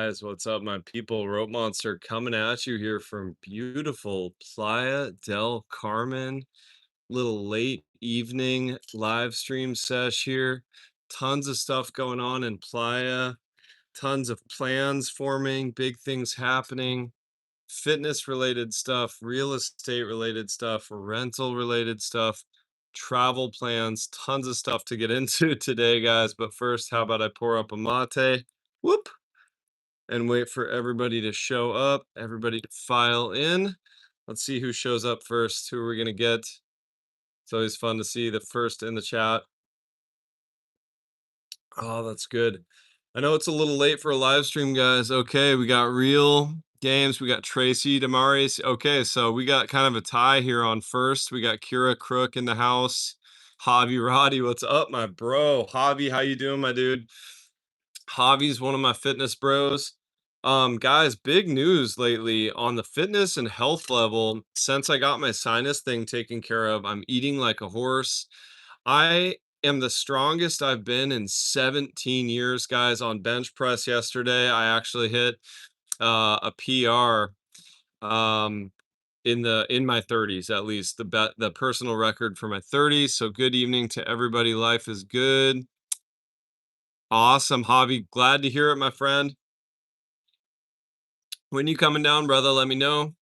Guys, what's up, my people? Rope Monster coming at you here from beautiful Playa del Carmen. Little late evening live stream sesh here. Tons of stuff going on in Playa, tons of plans forming, big things happening, fitness related stuff, real estate related stuff, rental related stuff, travel plans, tons of stuff to get into today, guys. But first, how about I pour up a mate? Whoop! And wait for everybody to show up, everybody to file in. Let's see who shows up first. Who are we going to get? It's always fun to see the first in the chat. Oh, that's good. I know it's a little late for a live stream, guys. Okay, we got Real Games. We got Tracy Damaris. Okay, so we got kind of a tie here on first. We got Kira Crook in the house. Javi Roddy, what's up, my bro? Javi, how you doing, my dude? Javi's one of my fitness bros. Guys, big news lately on the fitness and health level. Since I got my sinus thing taken care of, I'm eating like a horse. I am the strongest I've been in 17 years, guys. On bench press yesterday, I actually hit a PR in my 30s, at least the personal record for my 30s. So good evening to everybody. Life is good. Awesome, Javi. Glad to hear it, my friend. When you coming down, brother, let me know.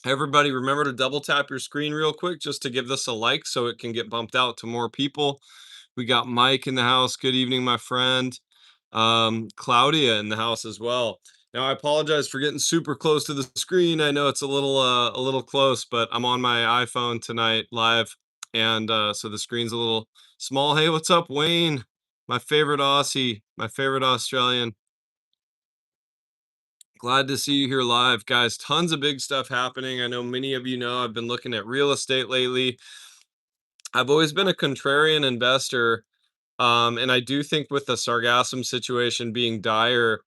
Everybody, remember to double tap your screen real quick just to give this a like so it can get bumped out to more people. We got Mike in the house. Good evening, my friend. Claudia in the house as well. Now, I apologize for getting super close to the screen. I know it's a little close, but I'm on my iPhone tonight live, and so the screen's a little small. Hey, what's up, Wayne? My favorite Aussie, my favorite Australian. Glad to see you here live, guys. Tons of big stuff happening. I know many of you know I've been looking at real estate lately. I've always been a contrarian investor, and I do think with the sargassum situation being dire,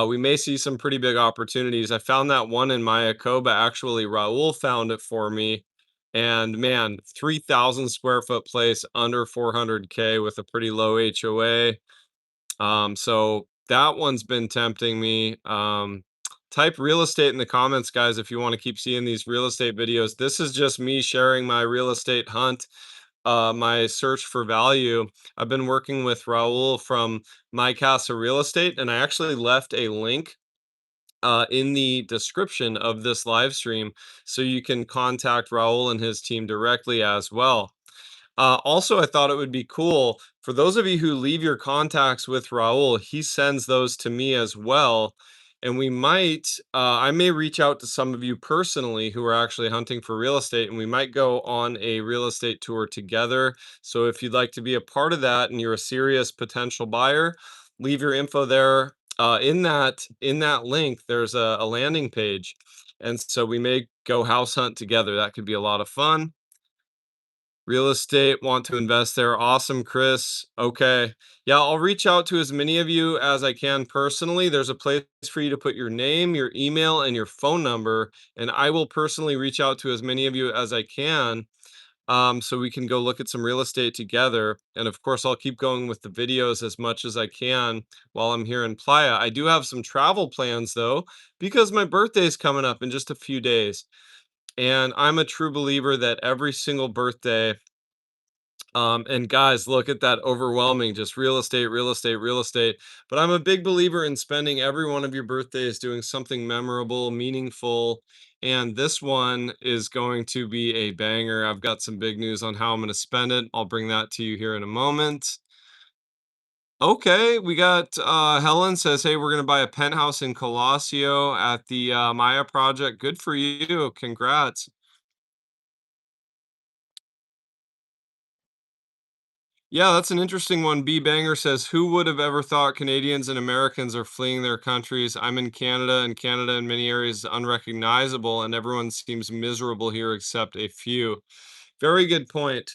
we may see some pretty big opportunities. I found that one in Mayakoba. Actually, Raul found it for me. And man, 3,000 square foot place under 400K with a pretty low HOA. So that one's been tempting me. Type real estate in the comments, guys, if you want to keep seeing these real estate videos. This is just me sharing my real estate hunt, my search for value. I've been working with Raul from My Casa Real Estate, and I actually left a link in the description of this live stream so you can contact Raul and his team directly as well. Also, I thought it would be cool for those of you who leave your contacts with Raul, he sends those to me as well. And I may reach out to some of you personally who are actually hunting for real estate, and we might go on a real estate tour together. So if you'd like to be a part of that and you're a serious potential buyer, leave your info there. In that link, there's a landing page. And so we may go house hunt together. That could be a lot of fun. Real estate, want to invest there. Awesome, Chris. Okay. Yeah, I'll reach out to as many of you as I can personally. There's a place for you to put your name, your email, and your phone number, and I will personally reach out to as many of you as I can, so we can go look at some real estate together. And of course, I'll keep going with the videos as much as I can while I'm here in Playa. I do have some travel plans though, because my birthday is coming up in just a few days. And I'm a true believer that every single birthday, and guys, look at that overwhelming, just real estate, real estate, real estate. But I'm a big believer in spending every one of your birthdays doing something memorable, meaningful. And this one is going to be a banger. I've got some big news on how I'm going to spend it. I'll bring that to you here in a moment. Okay, we got Helen says, hey, we're going to buy a penthouse in Colosio at the Maya project. Good for you. Congrats. Yeah, that's an interesting one. B Banger says, who would have ever thought Canadians and Americans are fleeing their countries? I'm in Canada, and Canada in many areas is unrecognizable, and everyone seems miserable here except a few. Very good point.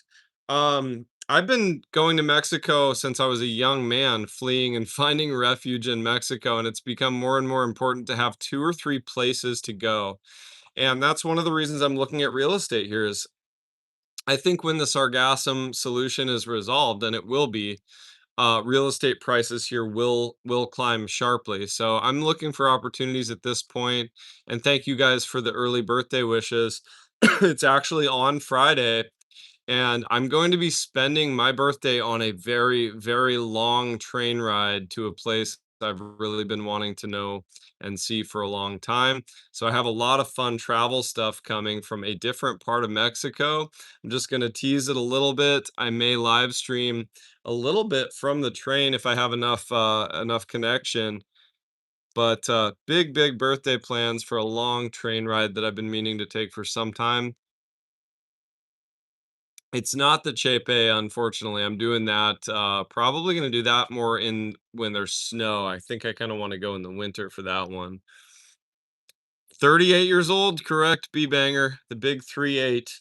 I've been going to Mexico since I was a young man, fleeing and finding refuge in Mexico, and it's become more and more important to have two or three places to go. And that's one of the reasons I'm looking at real estate here is I think when the sargassum solution is resolved, and it will be, real estate prices here will climb sharply. So I'm looking for opportunities at this point. And thank you guys for the early birthday wishes. It's actually on Friday, and I'm going to be spending my birthday on a very, very long train ride to a place I've really been wanting to know and see for a long time. So I have a lot of fun travel stuff coming from a different part of Mexico. I'm just going to tease it a little bit. I may live stream a little bit from the train if I have enough connection. But big birthday plans for a long train ride that I've been meaning to take for some time. It's not the Chepe, unfortunately. I'm doing that, probably gonna do that more in when there's snow. I think I kinda wanna go in the winter for that one. 38 years old, correct, B-banger, the big 38.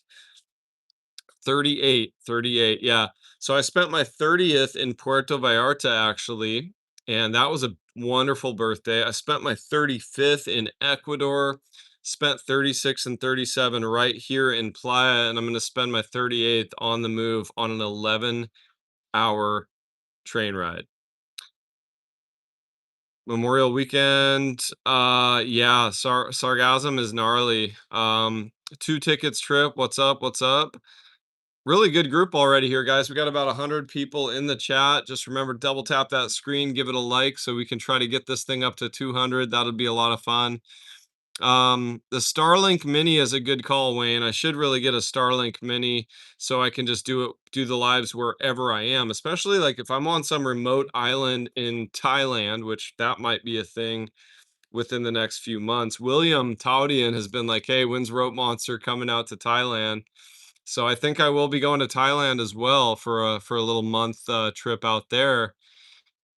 38, 38, yeah. So I spent my 30th in Puerto Vallarta, actually, and that was a wonderful birthday. I spent my 35th in Ecuador, spent 36 and 37 right here in Playa, and I'm gonna spend my 38th on the move on an 11-hour train ride. Memorial weekend, yeah, Sargasm is gnarly. 2 tickets trip, what's up, what's up? Really good group already here, guys. We got about 100 people in the chat. Just remember, double tap that screen, give it a like so we can try to get this thing up to 200. That'll be a lot of fun. The Starlink Mini is a good call, Wayne. I should really get a Starlink Mini so I can just do the lives wherever I am, especially like if I'm on some remote island in Thailand, which that might be a thing within the next few months. William Taudian has been like, "Hey, when's Rope Monster coming out to Thailand?" So I think I will be going to Thailand as well for a little month trip out there.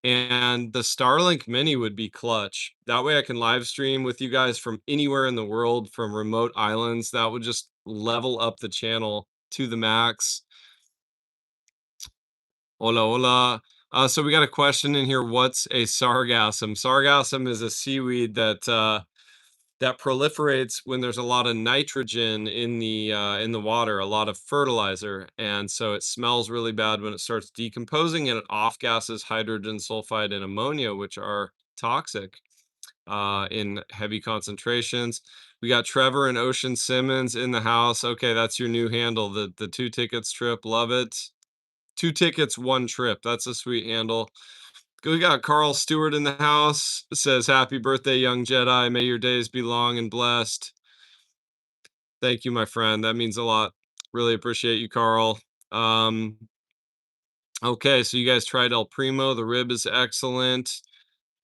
And the Starlink Mini would be clutch. That way I can live stream with you guys from anywhere in the world, from remote islands. That would just level up the channel to the max. Hola, hola. So we got a question in here. What's a sargassum? Sargassum is a seaweed that proliferates when there's a lot of nitrogen in the water, a lot of fertilizer, and so it smells really bad when it starts decomposing, and it off gases hydrogen sulfide and ammonia, which are toxic in heavy concentrations. We got Trevor and Ocean Simmons in the house. Okay, that's your new handle. The 2 tickets trip, love it. 2 tickets, 1 trip. That's a sweet handle. We got Carl Stewart in the house. Says, "Happy birthday, young Jedi. May your days be long and blessed." Thank you, my friend. That means a lot. Really appreciate you, Carl. Um, okay, so you guys tried El Primo. The rib is excellent.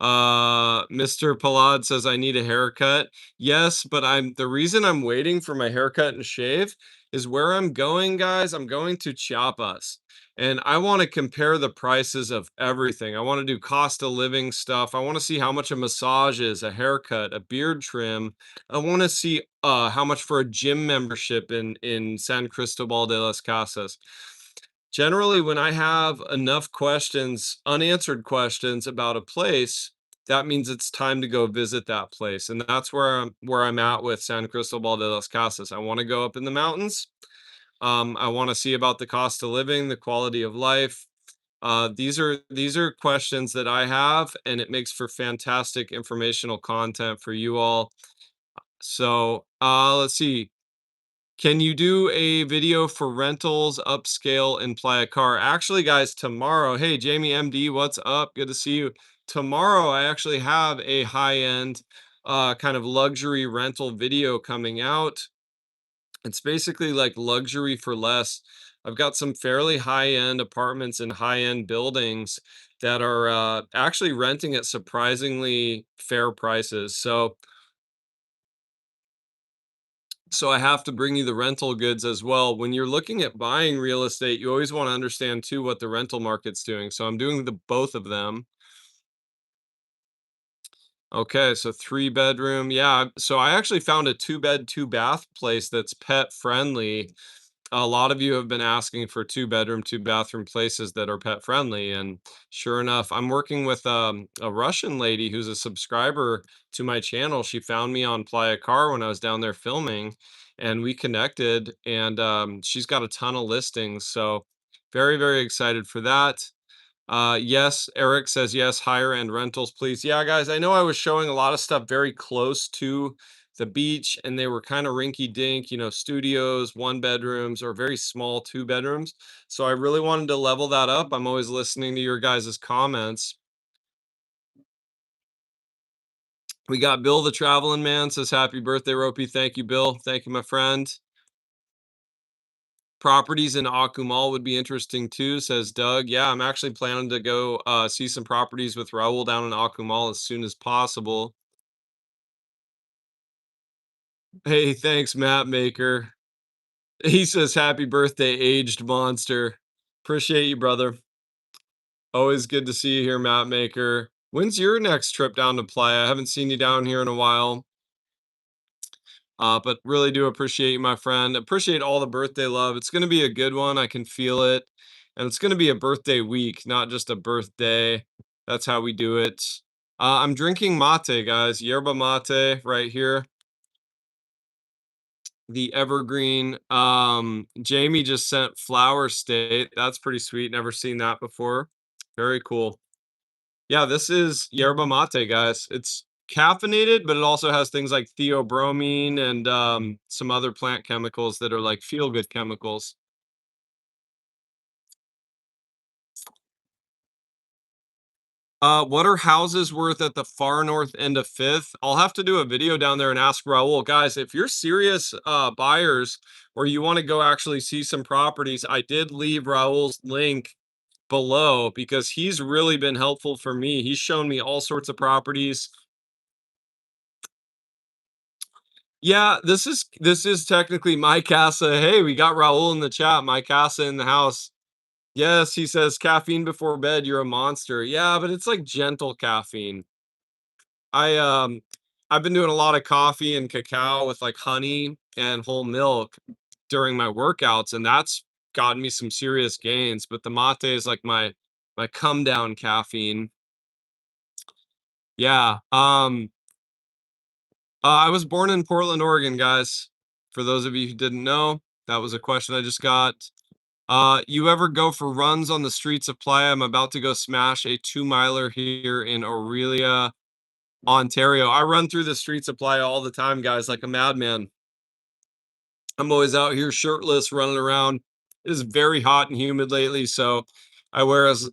Mr. Palad says I need a haircut. Yes, but the reason I'm waiting for my haircut and shave is where I'm going, guys. I'm going to Chiapas. And I want to compare the prices of everything. I want to do cost of living stuff. I want to see how much a massage is, a haircut, a beard trim. I want to see how much for a gym membership in San Cristobal de las Casas. Generally, when I have enough questions, unanswered questions about a place, that means it's time to go visit that place. And that's where I'm at with San Cristobal de las Casas. I want to go up in the mountains. I want to see about the cost of living, the quality of life. These are questions that I have, and it makes for fantastic informational content for you all. So let's see. Can you do a video for rentals, upscale, and Playa Car? Actually, guys, tomorrow, hey, Jamie MD, what's up? Good to see you. Tomorrow, I actually have a high-end kind of luxury rental video coming out. It's basically like luxury for less. I've got some fairly high-end apartments and high-end buildings that are actually renting at surprisingly fair prices. So I have to bring you the rental goods as well. When you're looking at buying real estate, you always want to understand too what the rental market's doing. So I'm doing the both of them. Okay, so 3 bedroom. Yeah, so I actually found a 2 bed, 2 bath place that's pet friendly. A lot of you have been asking for 2 bedroom, 2 bathroom places that are pet friendly. And sure enough, I'm working with a Russian lady who's a subscriber to my channel. She found me on Playa Car when I was down there filming, and we connected. And she's got a ton of listings. So very, very excited for that. Yes, Eric says yes, higher end rentals, please. Yeah, guys, I know I was showing a lot of stuff very close to the beach and they were kind of rinky dink, studios, one bedrooms, or very small two bedrooms. So I really wanted to level that up. I'm always listening to your guys' comments. We got Bill the traveling man says happy birthday, Ropey. Thank you, Bill. Thank you, my friend. Properties in Akumal would be interesting too, says Doug. Yeah, I'm actually planning to go see some properties with Raul down in Akumal as soon as possible. Hey, thanks, Map Maker. He says happy birthday, aged monster. Appreciate you, brother. Always good to see you here, Map Maker. When's your next trip down to Playa? I haven't seen you down here in a while. But really do appreciate you, my friend. Appreciate all the birthday love. It's going to be a good one. I can feel it. And it's going to be a birthday week, not just a birthday. That's how we do it. I'm drinking mate, guys. Yerba mate right here. The evergreen. Jamie just sent Flower State. That's pretty sweet. Never seen that before. Very cool. Yeah, this is yerba mate, guys. It's caffeinated, but it also has things like theobromine and some other plant chemicals that are like feel good chemicals. What are houses worth at the far north end of Fifth? I'll have to do a video down there and ask Raul. Guys, if you're serious buyers or you want to go actually see some properties, I did leave Raul's link below because he's really been helpful for me. He's shown me all sorts of properties. Yeah, this is technically my casa. Hey, we got Raul in the chat. My casa in the house. Yes, he says caffeine before bed, you're a monster. Yeah, but it's like gentle caffeine. I I've been doing a lot of coffee and cacao with like honey and whole milk during my workouts, and that's gotten me some serious gains. But the mate is like my come down caffeine. Yeah. I was born in Portland, Oregon, guys. For those of you who didn't know, that was a question I just got. You ever go for runs on the streets of Playa? I'm about to go smash a 2 miler here in Aurelia, Ontario. I run through the streets of Playa all the time, guys, like a madman. I'm always out here shirtless, running around. It is very hot and humid lately, so I wear as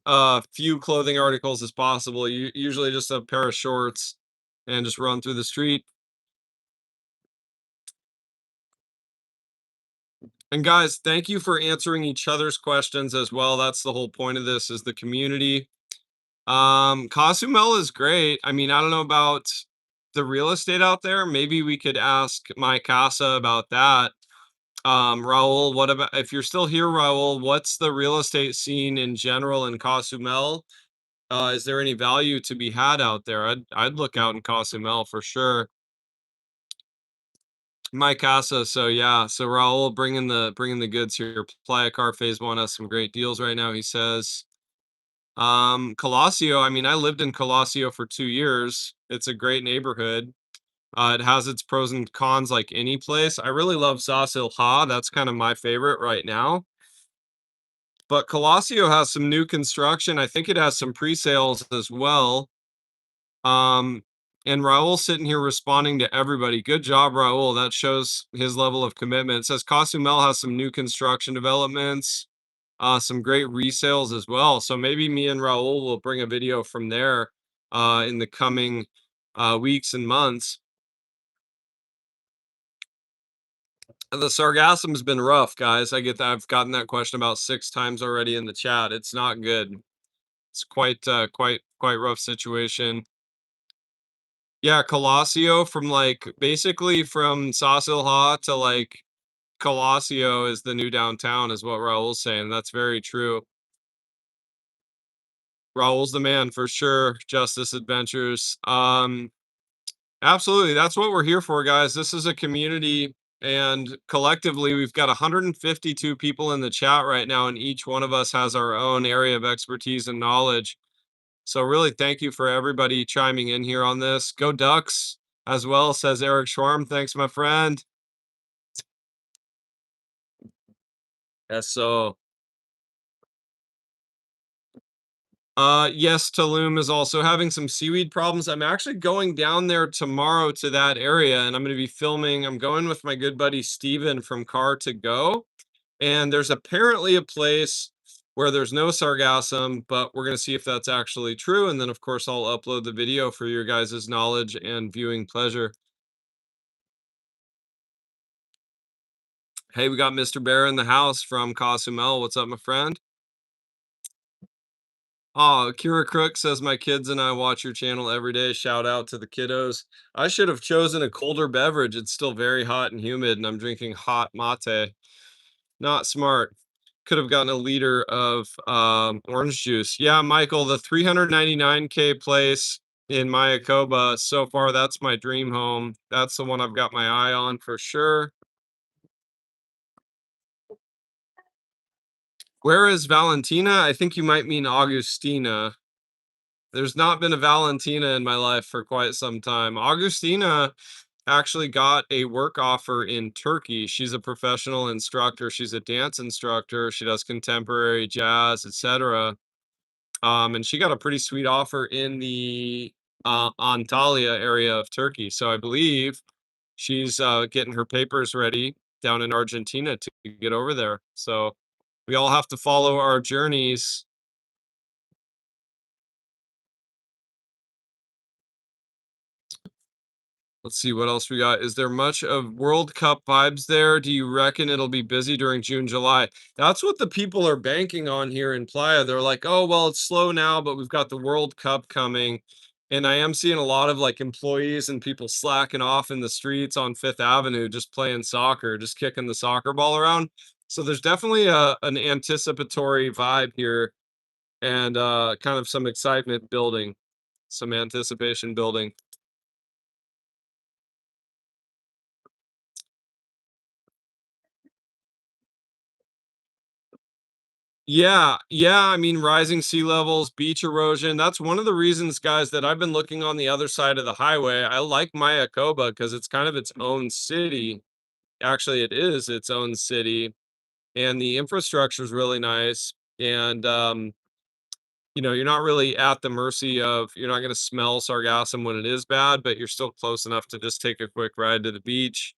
few clothing articles as possible. Usually just a pair of shorts and just run through the street. And guys, thank you for answering each other's questions as well. That's the whole point of this is the community. Cozumel is great. I mean, I don't know about the real estate out there. Maybe we could ask my casa about that. Raul, what about if you're still here, Raul, what's the real estate scene in general in Cozumel? Is there any value to be had out there? I'd look out in Cozumel for sure. My casa. So yeah. So Raul bringing the goods here. Playa Car Phase One has some great deals right now. He says. Colosio. I mean, I lived in Colosio for 2 years. It's a great neighborhood. It has its pros and cons like any place. I really love Sasil Ha. That's kind of my favorite right now. But Colosio has some new construction. I think it has some pre-sales as well. Um, and Raul sitting here responding to everybody. Good job, Raul. That shows his level of commitment. It says Cozumel has some new construction developments, some great resales as well. So maybe me and Raul will bring a video from there in the coming weeks and months. The sargassum's been rough, guys. I get that. I've gotten that question about 6 times already in the chat. It's not good. It's quite rough situation. Yeah, Colosio from like basically from Sasilha to like Colosio is the new downtown, is what Raul's saying. That's very true. Raul's the man for sure. Justice Adventures. Absolutely. That's what we're here for, guys. This is a community, and collectively, we've got 152 people in the chat right now, and each one of us has our own area of expertise and knowledge. So, really, thank you for everybody chiming in here on this. Go Ducks as well, says Eric Schwarm. Thanks, my friend. Yes, so Yes, Tulum is also having some seaweed problems. I'm actually going down there tomorrow to that area, and I'm going to be filming. I'm going with my good buddy Steven from Car to Go, and there's apparently a place where there's no sargassum, but we're going to see if that's actually true. And then, of course, I'll upload the video for your guys' knowledge and viewing pleasure. Hey, we got Mr. Bear in the house from Cozumel. What's up, my friend? Oh, Kira Crook says my kids and I watch your channel every day. Shout out to the kiddos. I should have chosen a colder beverage. It's still very hot and humid, and I'm drinking hot mate. Not smart. Could have gotten a liter of orange juice. Yeah, Michael, the 399K place in Mayakoba. So far, that's my dream home. That's the one I've got my eye on for sure. Where is Valentina? I think you might mean Augustina. There's not been a Valentina in my life for quite some time. Augustina actually got a work offer in Turkey. She's a professional instructor. She's a dance instructor. She does contemporary jazz, etc. And she got a pretty sweet offer in the Antalya area of Turkey. So I believe she's getting her papers ready down in Argentina to get over there. So we all have to follow our journeys. Let's see what else we got. Is there much of World Cup vibes there? Do you reckon it'll be busy during June, July? That's what the people are banking on here in Playa. They're like, oh, well, it's slow now, but we've got the World Cup coming. And I am seeing a lot of like employees and people slacking off in the streets on Fifth Avenue, just playing soccer, just kicking the soccer ball around. So there's definitely an anticipatory vibe here and kind of some excitement building, some anticipation building. Yeah, yeah, I mean, rising sea levels, beach erosion, that's one of the reasons, guys, that I've been looking on the other side of the highway. I like Mayakoba because it's kind of its own city. Actually, it is its own city, and the infrastructure is really nice. And you're not really at the mercy of you're not gonna smell sargassum when it is bad, but you're still close enough to just take a quick ride to the beach.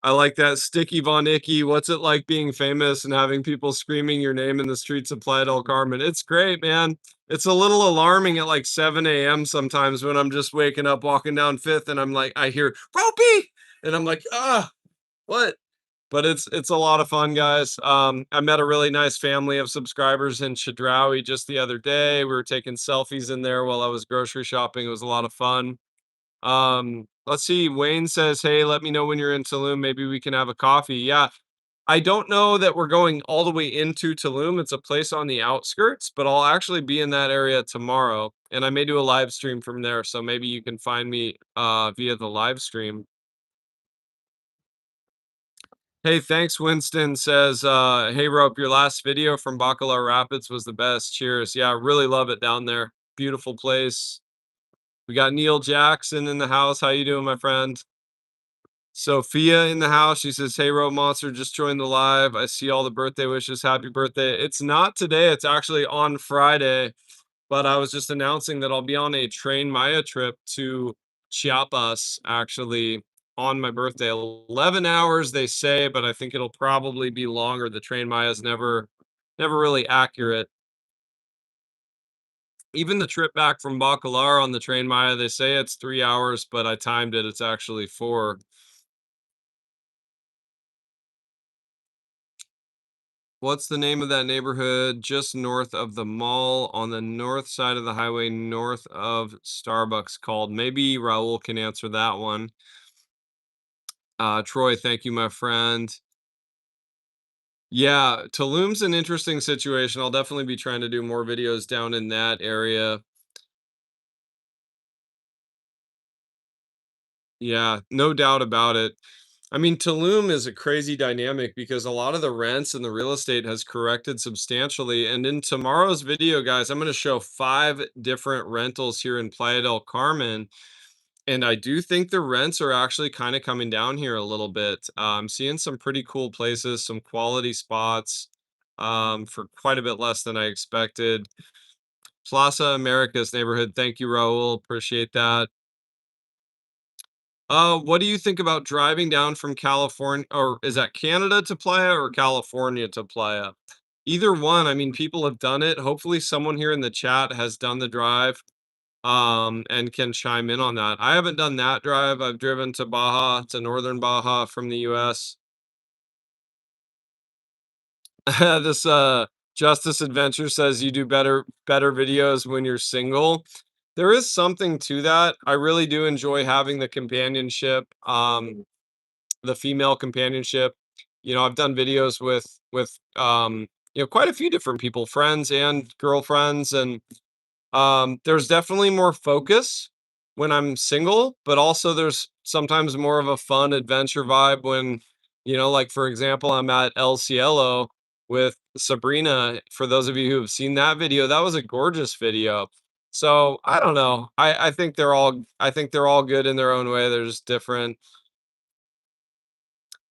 I like that. Sticky Von Icky. What's it like being famous and having people screaming your name in the streets of Playa del Carmen? It's great, man. It's a little alarming at like 7 a.m. sometimes when I'm just waking up walking down Fifth and I'm like, I hear Ropey, and I'm like, what? But it's a lot of fun, guys. I met a really nice family of subscribers in Chedraui just the other day. We were taking selfies in there while I was grocery shopping. It was a lot of fun. Let's see. Wayne says, "Hey, let me know when you're in Tulum. Maybe we can have a coffee." Yeah, I don't know that we're going all the way into Tulum. It's a place on the outskirts, but I'll actually be in that area tomorrow, and I may do a live stream from there. So maybe you can find me via the live stream. Hey, thanks. Winston says, "Hey, Rope, your last video from Bacalar Rapids was the best. Cheers." Yeah, I really love it down there. Beautiful place. We got Neil Jackson in the house. How you doing, my friend? Sophia in the house. She says, "Hey, Rope Monster, just joined the live. I see all the birthday wishes. Happy birthday." It's not today, it's actually on Friday. But I was just announcing that I'll be on a Train Maya trip to Chiapas actually on my birthday. 11 hours, they say, but I think it'll probably be longer. The Train Maya is never really accurate. Even the trip back from Bacalar on the Train Maya, they say it's 3 hours, but I timed it. It's actually four. What's the name of that neighborhood just north of the mall on the north side of the highway, north of Starbucks called? Maybe Raul can answer that one. Troy, thank you, my friend. Yeah, Tulum's an interesting situation. I'll definitely be trying to do more videos down in that area. Yeah, no doubt about it. I mean, Tulum is a crazy dynamic because a lot of the rents and the real estate has corrected substantially. And in tomorrow's video, guys, I'm going to show 5 different rentals here in Playa del Carmen. And I do think the rents are actually kind of coming down here a little bit. I'm seeing some pretty cool places, some quality spots. for quite a bit less than I expected. Plaza America's neighborhood. Thank you, Raul. Appreciate that. What do you think about driving down from California, or is that Canada to Playa or California to Playa? Either one. I mean, people have done it. Hopefully, someone here in the chat has done the drive, and can chime in on that. I haven't done that drive. I've driven to Baja, to northern Baja from the US. This Justice Adventure says you do better videos when you're single. There is something to that. I really do enjoy having the companionship, the female companionship. I've done videos with quite a few different people, friends and girlfriends, and there's definitely more focus when I'm single, but also there's sometimes more of a fun adventure vibe when, like for example, I'm at El Cielo with Sabrina. For those of you who have seen that video, that was a gorgeous video. So I don't know. I think they're all good in their own way. They're just different.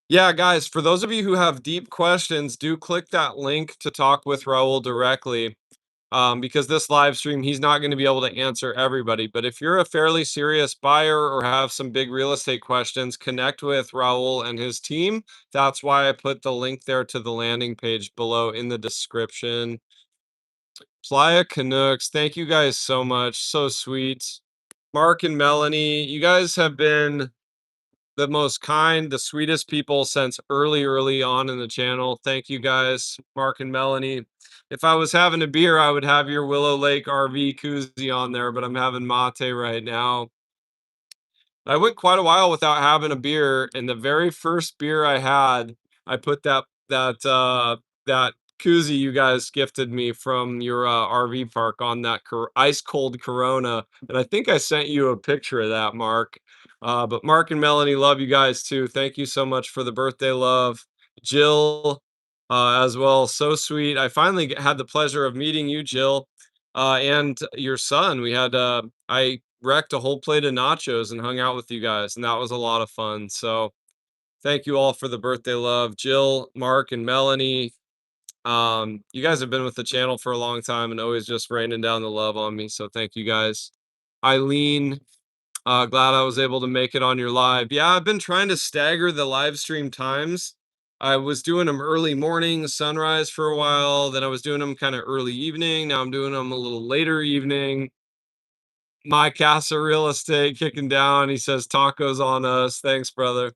Yeah, guys, for those of you who have deep questions, do click that link to talk with Raul directly, because this live stream, he's not going to be able to answer everybody. But if you're a fairly serious buyer or have some big real estate questions, connect with Raul and his team. That's why I put the link there to the landing page below in the description. Playa Canucks, thank you guys so much. So sweet. Mark and Melanie, you guys have been the most kind, the sweetest people since early on in the channel. Thank you guys, Mark and Melanie. If I was having a beer, I would have your Willow Lake RV koozie on there, but I'm having mate right now. I went quite a while without having a beer, and the very first beer I had, I put that koozie you guys gifted me from your RV park on that ice cold Corona, and I think I sent you a picture of that, Mark. But Mark and Melanie, love you guys too. Thank you so much for the birthday love. Jill, as well, so sweet. I finally had the pleasure of meeting you, Jill, and your son. I wrecked a whole plate of nachos and hung out with you guys, and that was a lot of fun. So thank you all for the birthday love. Jill, Mark, and Melanie. You guys have been with the channel for a long time and always just raining down the love on me. So thank you guys. Eileen, glad I was able to make it on your live. Yeah, I've been trying to stagger the live stream times. I was doing them early morning, sunrise for a while. Then I was doing them kind of early evening. Now I'm doing them a little later evening. My Casa Real Estate kicking down. He says tacos on us. Thanks, brother.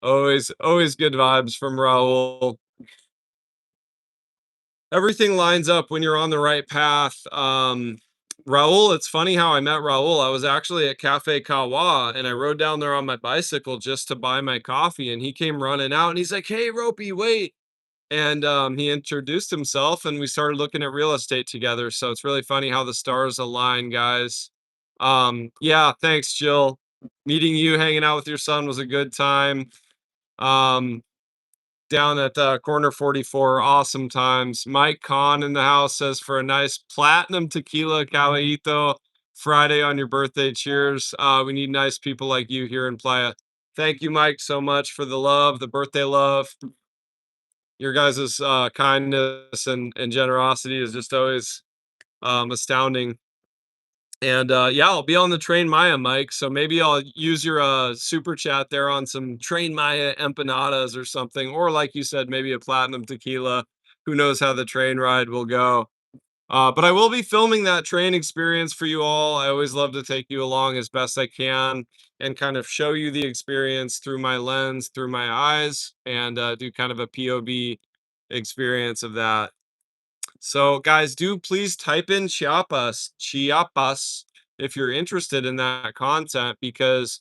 Always good vibes from Raul. Everything lines up when you're on the right path. Raul, it's funny how I met Raul. I was actually at Cafe Kawa and I rode down there on my bicycle just to buy my coffee. And he came running out and he's like, "Hey, Ropey, wait." And he introduced himself and we started looking at real estate together. So it's really funny how the stars align, guys. Yeah, thanks, Jill. Meeting you, hanging out with your son was a good time. Um, Down at corner 44, awesome times. Mike Kahn in the house says for a nice platinum tequila caballito Friday on your birthday. Cheers. We need nice people like you here in Playa. Thank you, Mike, so much for the love, the birthday love. Your guys' kindness and generosity is just always astounding. And yeah, I'll be on the Train Maya, Mike. So maybe I'll use your super chat there on some Train Maya empanadas or something. Or like you said, maybe a platinum tequila. Who knows how the train ride will go. But I will be filming that train experience for you all. I always love to take you along as best I can and kind of show you the experience through my lens, through my eyes, and do kind of a POV experience of that. So, guys, do please type in Chiapas, if you're interested in that content, because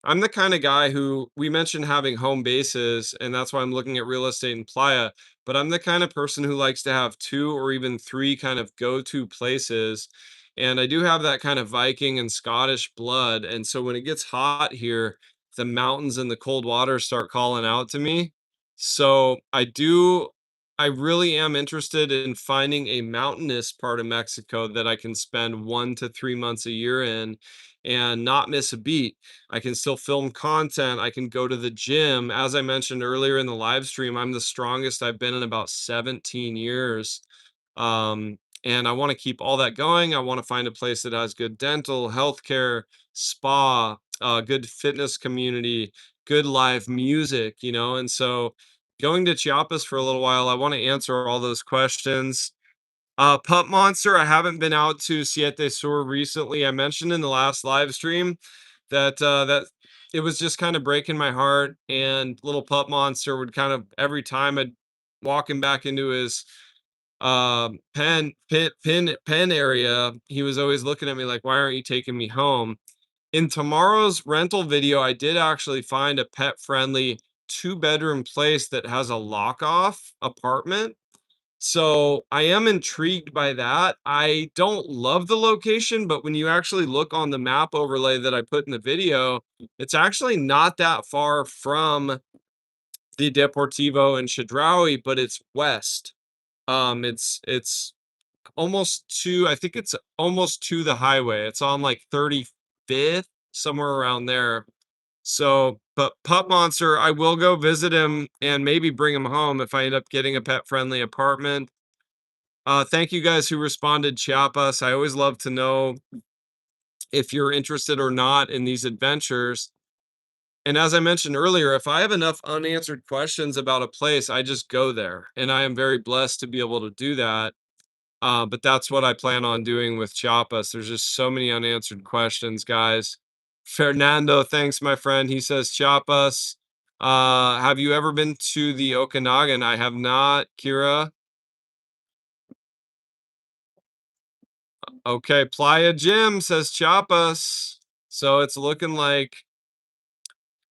I'm the kind of guy who we mentioned having home bases, and that's why I'm looking at real estate in Playa. But I'm the kind of person who likes to have two or even three kind of go-to places. And I do have that kind of Viking and Scottish blood. And so when it gets hot here, the mountains and the cold water start calling out to me. So I do I really am interested in finding a mountainous part of Mexico that I can spend 1 to 3 months a year in and not miss a beat. I can still film content, I can go to the gym. As I mentioned earlier in the live stream, I'm the strongest I've been in about 17 years. And I wanna keep all that going. I wanna find a place that has good dental, healthcare, spa, good fitness community, good live music, you know? And so going to Chiapas for a little while, I want to answer all those questions. Pup Monster, I haven't been out to Siete Sur recently. I mentioned in the last live stream that it was just kind of breaking my heart, and little Pup Monster would kind of every time I'd walk him back into his pen area, he was always looking at me like, "Why aren't you taking me home?" In tomorrow's rental video, I did actually find a pet-friendly two-bedroom place that has a lock-off apartment. So I am intrigued by that. I don't love the location, but when you actually look on the map overlay that I put in the video, it's actually not that far from the Deportivo and Chedraui, but it's west. It's almost to I think it's almost to the highway. It's on like 35th, somewhere around there. So, but Pup Monster, I will go visit him and maybe bring him home if I end up getting a pet-friendly apartment. Thank you guys who responded Chiapas. I always love to know if you're interested or not in these adventures. And as I mentioned earlier, if I have enough unanswered questions about a place, I just go there. And I am very blessed to be able to do that. But that's what I plan on doing with Chiapas. There's just so many unanswered questions, guys. Fernando, thanks, my friend. He says, Chiapas, have you ever been to the Okanagan? I have not, Kira. Okay, Playa Jim says Chiapas. So it's looking like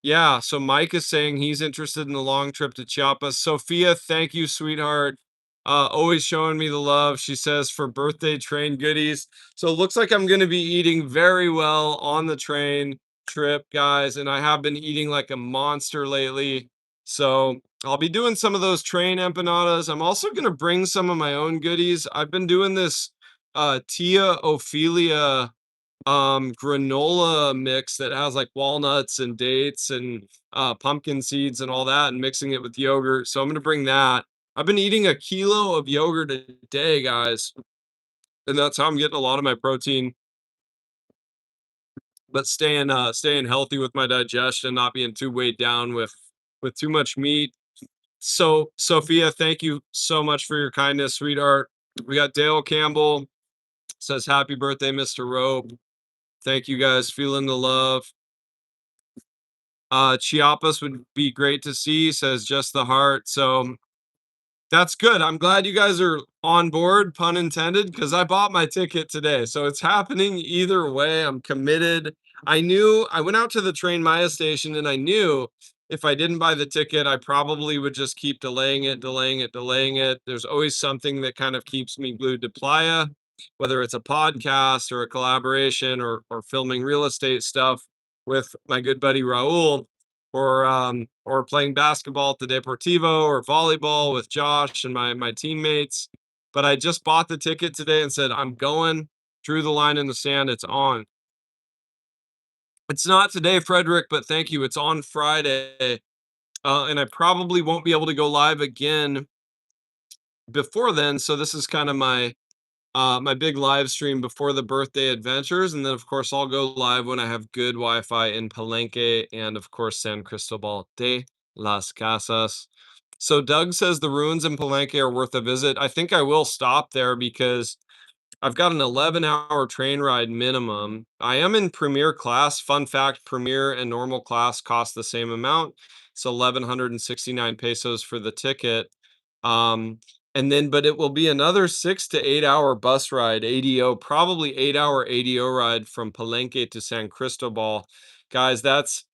yeah, so Mike is saying he's interested in the long trip to Chiapas. Sophia, thank you, sweetheart. Always showing me the love. She says for birthday train goodies. So it looks like I'm going to be eating very well on the train trip, guys. And I have been eating like a monster lately. So I'll be doing some of those train empanadas. I'm also going to bring some of my own goodies. I've been doing this Tia Ophelia granola mix that has like walnuts and dates and pumpkin seeds and all that and mixing it with yogurt. So I'm gonna bring that. I've been eating a kilo of yogurt a day, guys, and that's how I'm getting a lot of my protein, but staying healthy with my digestion, not being too weighed down with too much meat. So Sophia, thank you so much for your kindness, sweetheart. We got Dale Campbell says happy birthday, Mr. Rope. Thank you guys, feeling the love. Chiapas would be great to see, says just the heart. So that's good. I'm glad you guys are on board, pun intended, because I bought my ticket today. So it's happening either way. I'm committed. I went out to the Train Maya station and I knew if I didn't buy the ticket, I probably would just keep delaying it, delaying it, delaying it. There's always something that kind of keeps me glued to Playa, whether it's a podcast or a collaboration or filming real estate stuff with my good buddy Raul or playing basketball at the Deportivo or volleyball with Josh and my teammates. But I just bought the ticket today and said, I'm going, drew the line in the sand, it's on. It's not today, Frederick, but thank you. It's on Friday. And I probably won't be able to go live again before then. So this is kind of my big live stream before the birthday adventures, and then of course I'll go live when I have good Wi-Fi in Palenque and of course San Cristobal de las Casas. So Doug says the ruins in Palenque are worth a visit. I think I will stop there because I've got an 11-hour train ride minimum. I am in premier class. Fun fact, premier and normal class cost the same amount. It's 1,169 pesos for the ticket. Um, and then, but it will be another 6 to 8 hour bus ride, ADO, probably 8 hour ADO ride from Palenque to San Cristobal. Guys, that's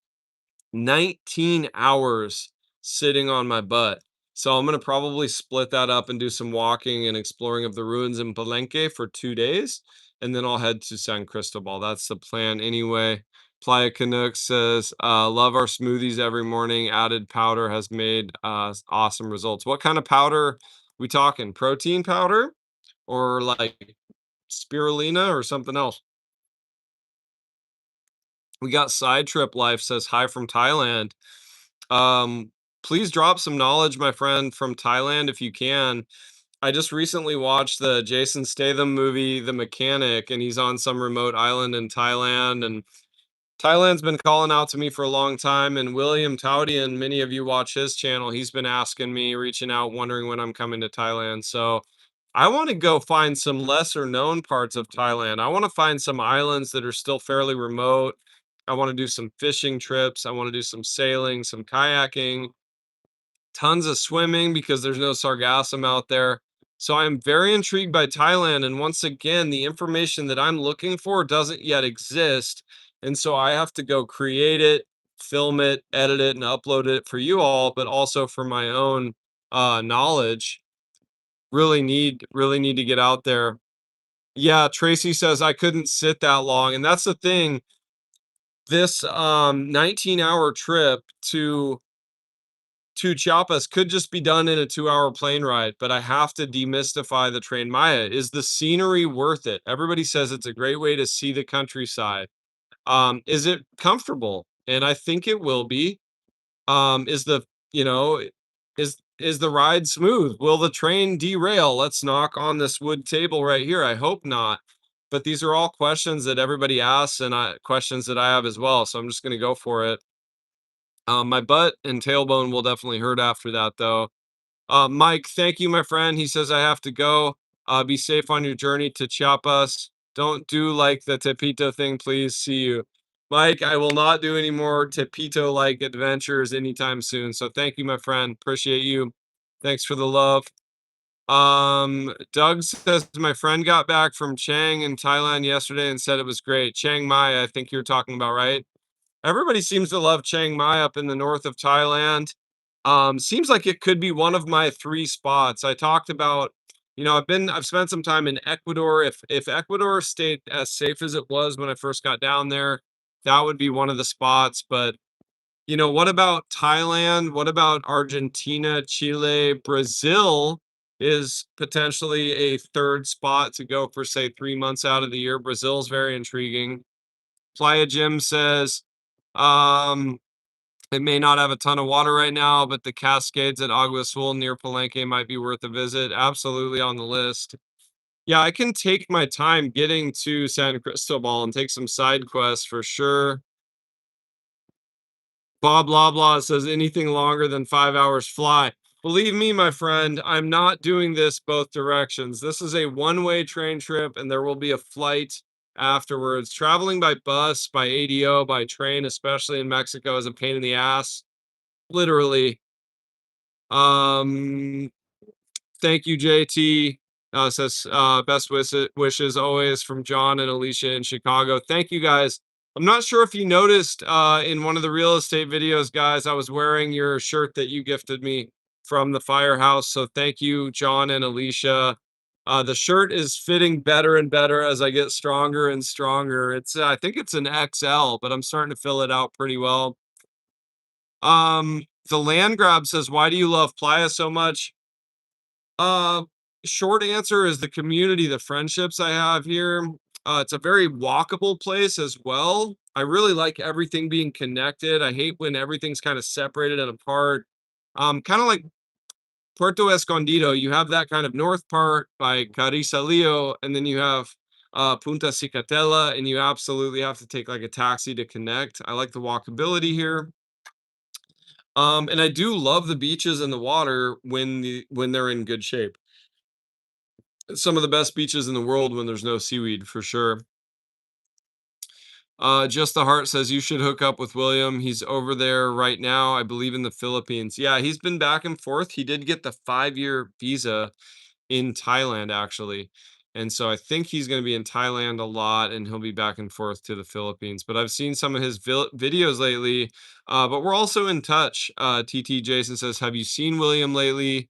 19 hours sitting on my butt. So I'm going to probably split that up and do some walking and exploring of the ruins in Palenque for 2 days. And then I'll head to San Cristobal. That's the plan anyway. Playa Canuck says, love our smoothies every morning. Added powder has made awesome results. What kind of powder We talking protein powder or like spirulina or something else? We got Side Trip Life says hi from Thailand. Um, Please drop some knowledge, my friend, from Thailand if you can. I just recently watched the Jason Statham movie, The Mechanic, and he's on some remote island in Thailand. And Thailand's been calling out to me for a long time. And William Taudian, many of you watch his channel. He's been asking me, reaching out, wondering when I'm coming to Thailand. So I want to go find some lesser known parts of Thailand. I want to find some islands that are still fairly remote. I want to do some fishing trips. I want to do some sailing, some kayaking, tons of swimming because there's no sargassum out there. So I'm very intrigued by Thailand. And once again, the information that I'm looking for doesn't yet exist. And so I have to go create it, film it, edit it, and upload it for you all, but also for my own knowledge. Really need to get out there. Yeah, Tracy says I couldn't sit that long. And that's the thing. This 19-hour trip to Chiapas could just be done in a 2-hour plane ride, but I have to demystify the Train Maya. Is the scenery worth it? Everybody says it's a great way to see the countryside. Is it comfortable? And I think it will be. Is the, you know, is the ride smooth? Will the train derail? Let's knock on this wood table right here. I hope not. But these are all questions that everybody asks and questions that I have as well. So I'm just going to go for it. My butt and tailbone will definitely hurt after that, though. Mike, thank you, my friend. He says I have to go. Be safe on your journey to Chiapas. Don't do like the Tepito thing, please. See you. Mike, I will not do any more Tepito like adventures anytime soon. So thank you, my friend. Appreciate you. Thanks for the love. Doug says my friend got back from Chiang in Thailand yesterday and said it was great. Chiang Mai, I think you're talking about, right? Everybody seems to love Chiang Mai up in the north of Thailand. Seems like it could be one of my three spots. I talked about, I've spent some time in Ecuador. If Ecuador stayed as safe as it was when I first got down there, that would be one of the spots. But what about Thailand? What about Argentina, Chile, Brazil is potentially a third spot to go for, say, 3 months out of the year. Brazil's very intriguing. Playa Jim says, um, it may not have a ton of water right now, but the Cascades at Agua Azul near Palenque might be worth a visit. Absolutely on the list. Yeah, I can take my time getting to San Cristobal and take some side quests for sure. Blah blah blah says anything longer than 5 hours fly. Believe me, my friend, I'm not doing this both directions. This is a one-way train trip, and there will be a flight afterwards. Traveling by bus, by ADO, by train, especially in Mexico, is a pain in the ass. Literally. Um, Thank you, JT. Says best wishes always from John and Alicia in Chicago. Thank you guys. I'm not sure if you noticed in one of the real estate videos, guys, I was wearing your shirt that you gifted me from the firehouse. So thank you, John and Alicia. The shirt is fitting better and better as I get stronger and stronger. I think it's an XL, but I'm starting to fill it out pretty well. The land grab says, why do you love Playa so much? Uh, Short answer is the community, the friendships I have here. It's a very walkable place as well. I really like everything being connected. I hate when everything's kind of separated and apart. Kind of like Puerto Escondido, you have that kind of north part by Carrizalillo, and then you have Punta Cicatela, and you absolutely have to take like a taxi to connect. I like the walkability here. And I do love the beaches and the water when they're in good shape. Some of the best beaches in the world when there's no seaweed for sure. Just the Heart says you should hook up with William. He's over there right now, I believe in the Philippines. Yeah, he's been back and forth. He did get the 5-year visa in Thailand actually. And so I think he's going to be in Thailand a lot and he'll be back and forth to the Philippines. But I've seen some of his videos lately. But we're also in touch. TT Jason says, have you seen William lately?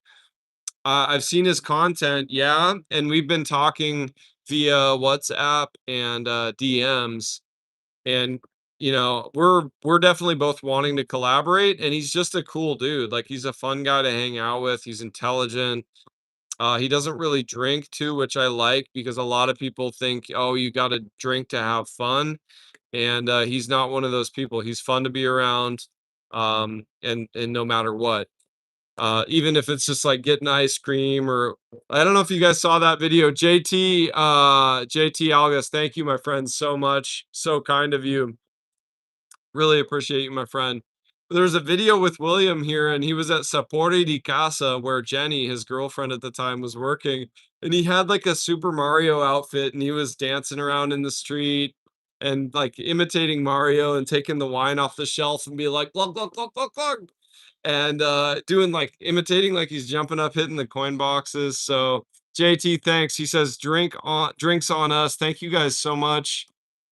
I've seen his content, yeah, and we've been talking via WhatsApp and DMs, and we're definitely both wanting to collaborate. And he's just a cool dude. Like he's a fun guy to hang out with. He's intelligent. He doesn't really drink too, which I like because a lot of people think, oh, you got to drink to have fun. And he's not one of those people. He's fun to be around, and no matter what. Even if it's just like getting ice cream or I don't know if you guys saw that video. JT Algas, thank you, my friend, so much. So kind of you. Really appreciate you, my friend. There's a video with William here, and he was at Sapori di Casa where Jenny, his girlfriend at the time, was working. And he had like a Super Mario outfit, and he was dancing around in the street and like imitating Mario and taking the wine off the shelf and be like, glug, glug, glug, glug, glug. And doing like imitating like he's jumping up, hitting the coin boxes. So JT, thanks. He says, drinks on us. Thank you guys so much.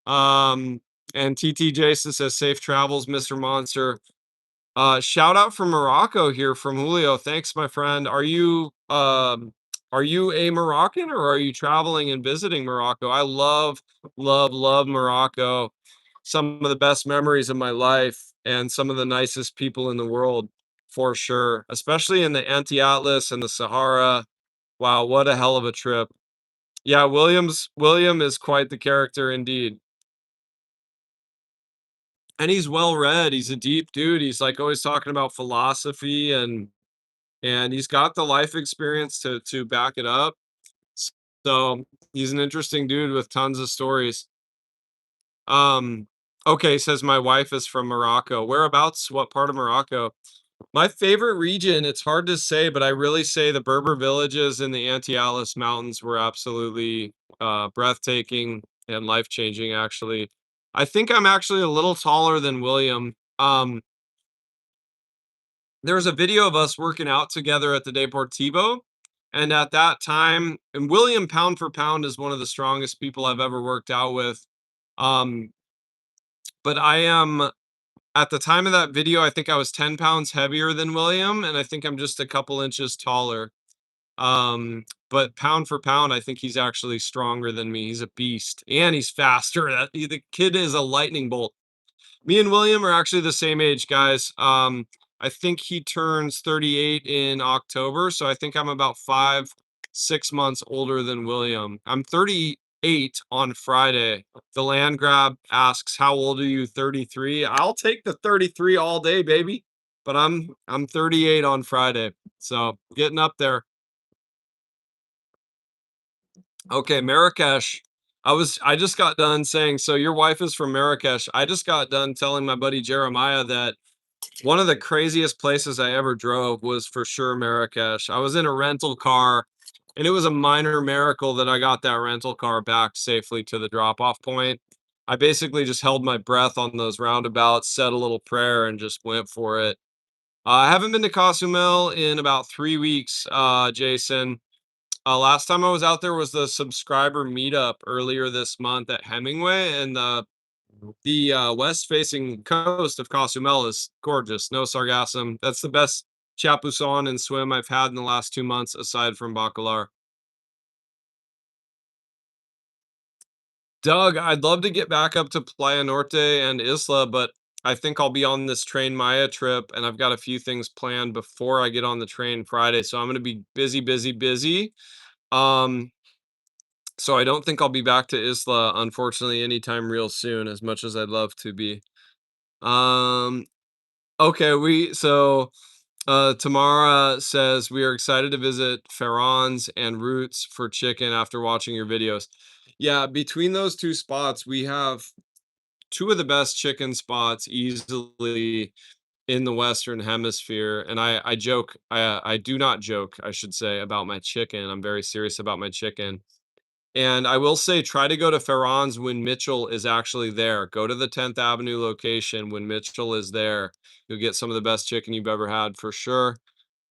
Um, and TT Jason says, safe travels, Mr. Monster. Shout out from Morocco here from Julio. Thanks, my friend. Are you a Moroccan or are you traveling and visiting Morocco? I love Morocco. Some of the best memories of my life and some of the nicest people in the world for sure, especially in the Anti-Atlas and the Sahara. Wow, what a hell of a trip. Yeah, William is quite the character indeed. And he's well read. He's a deep dude. He's like always talking about philosophy and he's got the life experience to back it up. So he's an interesting dude with tons of stories. Um, okay, says my wife is from Morocco. Whereabouts? What part of Morocco? My favorite region, it's hard to say, but I really say the Berber villages in the Anti-Atlas Mountains were absolutely breathtaking and life-changing, actually. I think I'm actually a little taller than William. There was a video of us working out together at the Deportivo. And at that time, and William, pound for pound, is one of the strongest people I've ever worked out with. Um, but I am at the time of that video, I think I was 10 pounds heavier than William, and I think I'm just a couple inches taller. But pound for pound, I think he's actually stronger than me. He's a beast, and he's faster. The kid is a lightning bolt. Me and William are actually the same age, guys. I think he turns 38 in October, so I think I'm about 6 months older than William. I'm 38 on Friday. The land grab asks, "How old are you?" 33. I'll take the 33 all day, baby. But I'm 38 on Friday, so getting up there. Okay, Marrakesh. I just got done saying, so your wife is from Marrakesh. I just got done telling my buddy Jeremiah that one of the craziest places I ever drove was for sure Marrakesh. I was in a rental car, and it was a minor miracle that I got that rental car back safely to the drop-off point. I basically just held my breath on those roundabouts, said a little prayer, and just went for it. I haven't been to Cozumel in about 3 weeks, Jason. Last time I was out there was the subscriber meetup earlier this month at Hemingway, and the west-facing coast of Cozumel is gorgeous. No sargassum. That's the best chapuzon and swim I've had in the last 2 months, aside from Bacalar. Doug, I'd love to get back up to Playa Norte and Isla, but I think I'll be on this Train Maya trip, and I've got a few things planned before I get on the train Friday, so I'm going to be busy, busy, busy. Um, so I don't think I'll be back to Isla, unfortunately, anytime real soon, as much as I'd love to be. Um, okay, Tamara says we are excited to visit Ferran's and Roots for chicken after watching your videos. Yeah, between those two spots, we have two of the best chicken spots easily in the Western Hemisphere. And I joke, I do not joke, I should say, about my chicken. I'm very serious about my chicken. And I will say, try to go to Ferran's when Mitchell is actually there. Go to the 10th Avenue location when Mitchell is there. You'll get some of the best chicken you've ever had for sure.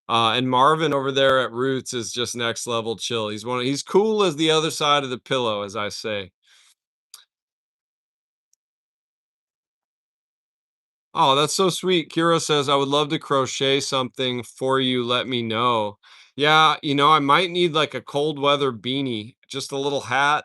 And Marvin over there at Roots is just next level chill. He's cool as the other side of the pillow, as I say. Oh, that's so sweet. Kira says, I would love to crochet something for you. Let me know. Yeah, I might need like a cold weather beanie, just a little hat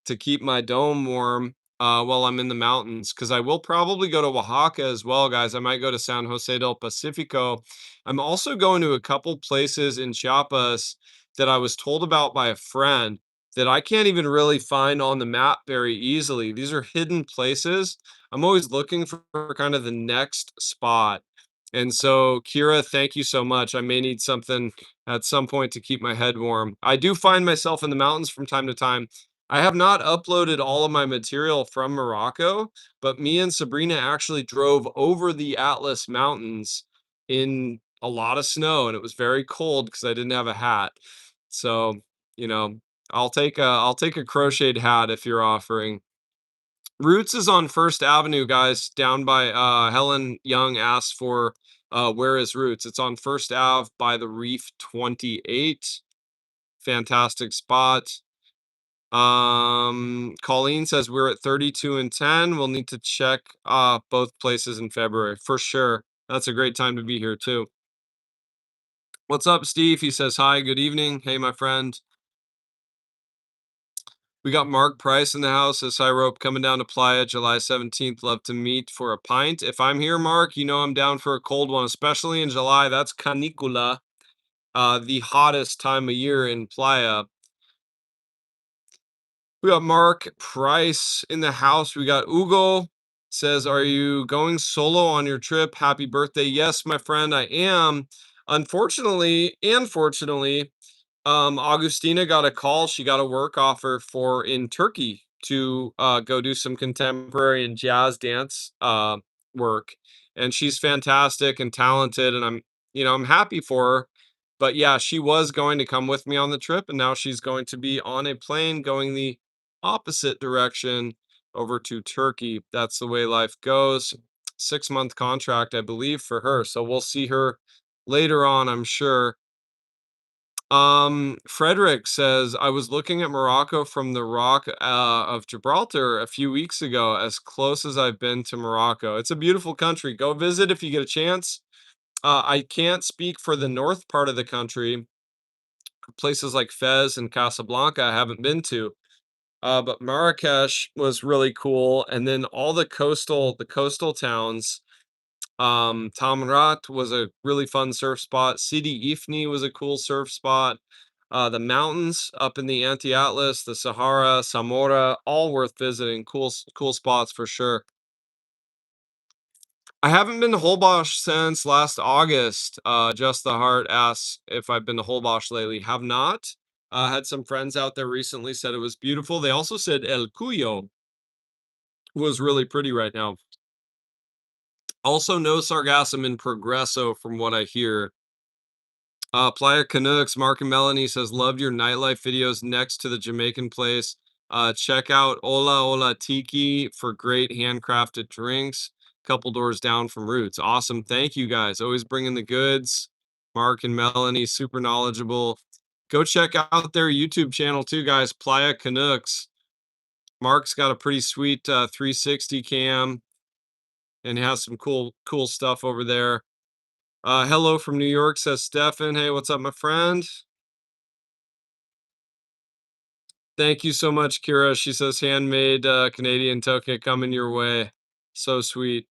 to keep my dome warm while I'm in the mountains. Because I will probably go to Oaxaca as well, guys. I might go to San Jose del Pacifico. I'm also going to a couple places in Chiapas that I was told about by a friend that I can't even really find on the map very easily. These are hidden places. I'm always looking for kind of the next spot. And so, Kira, thank you so much. I may need something at some point to keep my head warm. I do find myself in the mountains from time to time. I have not uploaded all of my material from Morocco, but me and Sabrina actually drove over the Atlas Mountains in a lot of snow, and it was very cold because I didn't have a hat. So, you know, I'll take a crocheted hat if you're offering. Roots is on First Avenue, guys, down by Helen Young asked for where is Roots? It's on First Ave by the Reef 28. Fantastic spot. Colleen says we're at 32 and 10. We'll need to check both places in February for sure. That's a great time to be here too. What's up, Steve? He says hi, good evening. Hey, my friend. We got Mark Price in the house. Says hi, Rope. Coming down to Playa July 17th. Love to meet for a pint. If I'm here, Mark, you know I'm down for a cold one, especially in July. That's Canicula, the hottest time of year in Playa. We got Mark Price in the house. We got Ugo says, "Are you going solo on your trip? Happy birthday." Yes, my friend, I am. Unfortunately, and fortunately, Augustina got a call. She got a work offer for in Turkey to go do some contemporary and jazz dance work. And she's fantastic and talented. And I'm happy for her. But yeah, she was going to come with me on the trip. And now she's going to be on a plane going the opposite direction over to Turkey. That's the way life goes. 6-month contract, I believe, for her. So we'll see her later on, I'm sure. Frederick says, I was looking at Morocco from the Rock of Gibraltar a few weeks ago, as close as I've been to Morocco. It's a beautiful country. Go visit if you get a chance. I can't speak for the north part of the country. Places like Fez and Casablanca I haven't been to. But Marrakesh was really cool. And then all the coastal towns. Tamrat was a really fun surf spot. Sidi Ifni was a cool surf spot. The mountains up in the Anti-Atlas, the Sahara, Samora, all worth visiting. Cool spots for sure. I haven't been to Holbox since last August. Just the Heart asks if I've been to Holbox lately. Have not. Had some friends out there recently, said it was beautiful. They also said El Cuyo was really pretty right now. Also, no sargassum in Progresso, from what I hear. Playa Canucks, Mark and Melanie says, loved your nightlife videos next to the Jamaican place. Check out Ola Ola Tiki for great handcrafted drinks. Couple doors down from Roots. Awesome. Thank you guys. Always bringing the goods. Mark and Melanie, super knowledgeable. Go check out their YouTube channel too, guys. Playa Canucks. Mark's got a pretty sweet 360 cam and has some cool stuff over there. Hello from New York, says Stefan. Hey, what's up, my friend? Thank you so much, Kira. She says handmade Canadian toque coming your way. So sweet.